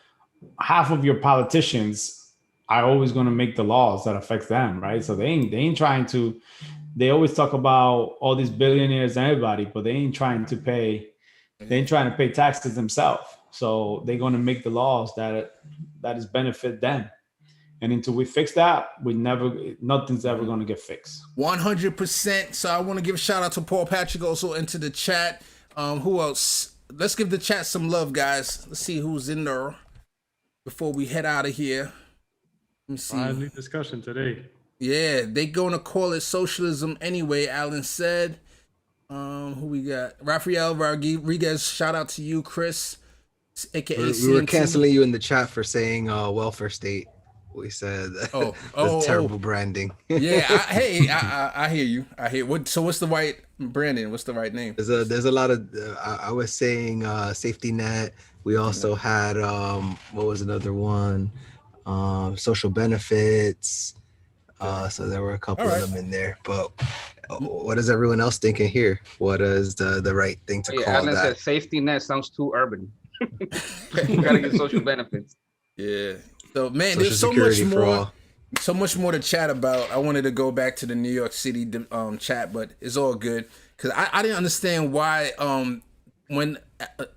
half of your politicians are always going to make the laws that affects them, right? So they ain't trying to, they always talk about all these billionaires and everybody, but they ain't trying to pay taxes themselves. So they're going to make the laws that is benefit them. And until we fix that, nothing's ever going to get fixed. 100%. So I want to give a shout out to Paul Patrick also into the chat. Who else? Let's give the chat some love, guys. Let's see who's in there before we head out of here. Let me see. Lively discussion today. Yeah, they going to call it socialism anyway, Alan said. Who we got? Rafael Rodriguez, shout out to you, Chris, aka we were canceling you in the chat for saying welfare state. We said that's terrible branding. Yeah, I hear you. I hear what. So what's the right branding? What's the right name? There's a lot of. I was saying safety net. We also had what was another one? Social benefits. So there were a couple of them in there. But what is everyone else thinking here? What is the right thing to call Alan that? said safety net sounds too urban. You gotta get social benefits. Yeah. So man, there's so much more to chat about. I wanted to go back to the New York City chat, but it's all good because I didn't understand why when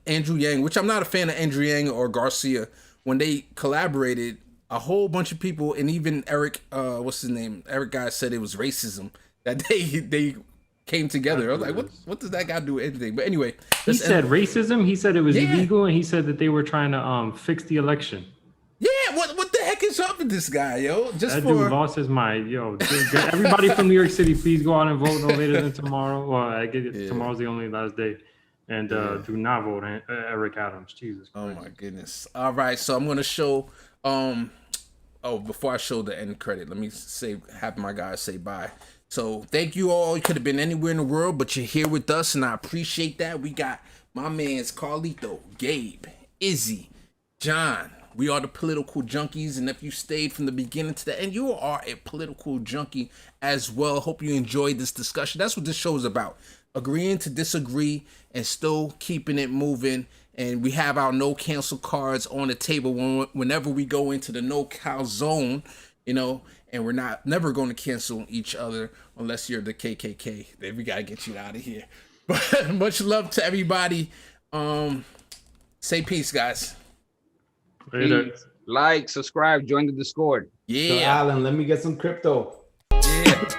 Andrew Yang, which I'm not a fan of Andrew Yang or Garcia, when they collaborated, a whole bunch of people and even Eric, what's his name? Eric guy said it was racism that they came together. I was like, what does that guy do with anything? But anyway, he said racism. He said it was illegal, and he said that they were trying to fix the election. Yeah, what the heck is up with this guy, yo? Dude lost his mind, yo. Everybody from New York City, please go out and vote no later than tomorrow. Well, I get it. Tomorrow's the only last day, And do not vote Eric Adams. Jesus Christ. Oh my goodness. All right, so I'm gonna show. Before I show the end credit, let me have my guys say bye. So thank you all. You could have been anywhere in the world, but you're here with us, and I appreciate that. We got my man's Carlito, Gabe, Izzy, John. We are the political junkies, and if you stayed from the beginning to the end, you are a political junkie as well. Hope you enjoyed this discussion. That's what this show is about. Agreeing to disagree and still keeping it moving. And we have our no cancel cards on the table whenever we go into the no cow zone, you know, and we're never going to cancel each other unless you're the KKK. Then we got to get you out of here. But much love to everybody. Say peace, guys. Later. Like, subscribe, join the Discord. Yeah. So Alan, let me get some crypto. Yeah.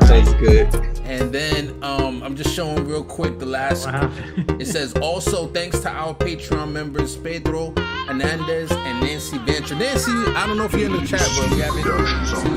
That's good. And then I'm just showing real quick the last. It says also thanks to our Patreon members Pedro Hernandez and Nancy Banter. Nancy, I don't know if you're in the chat, but we haven't seen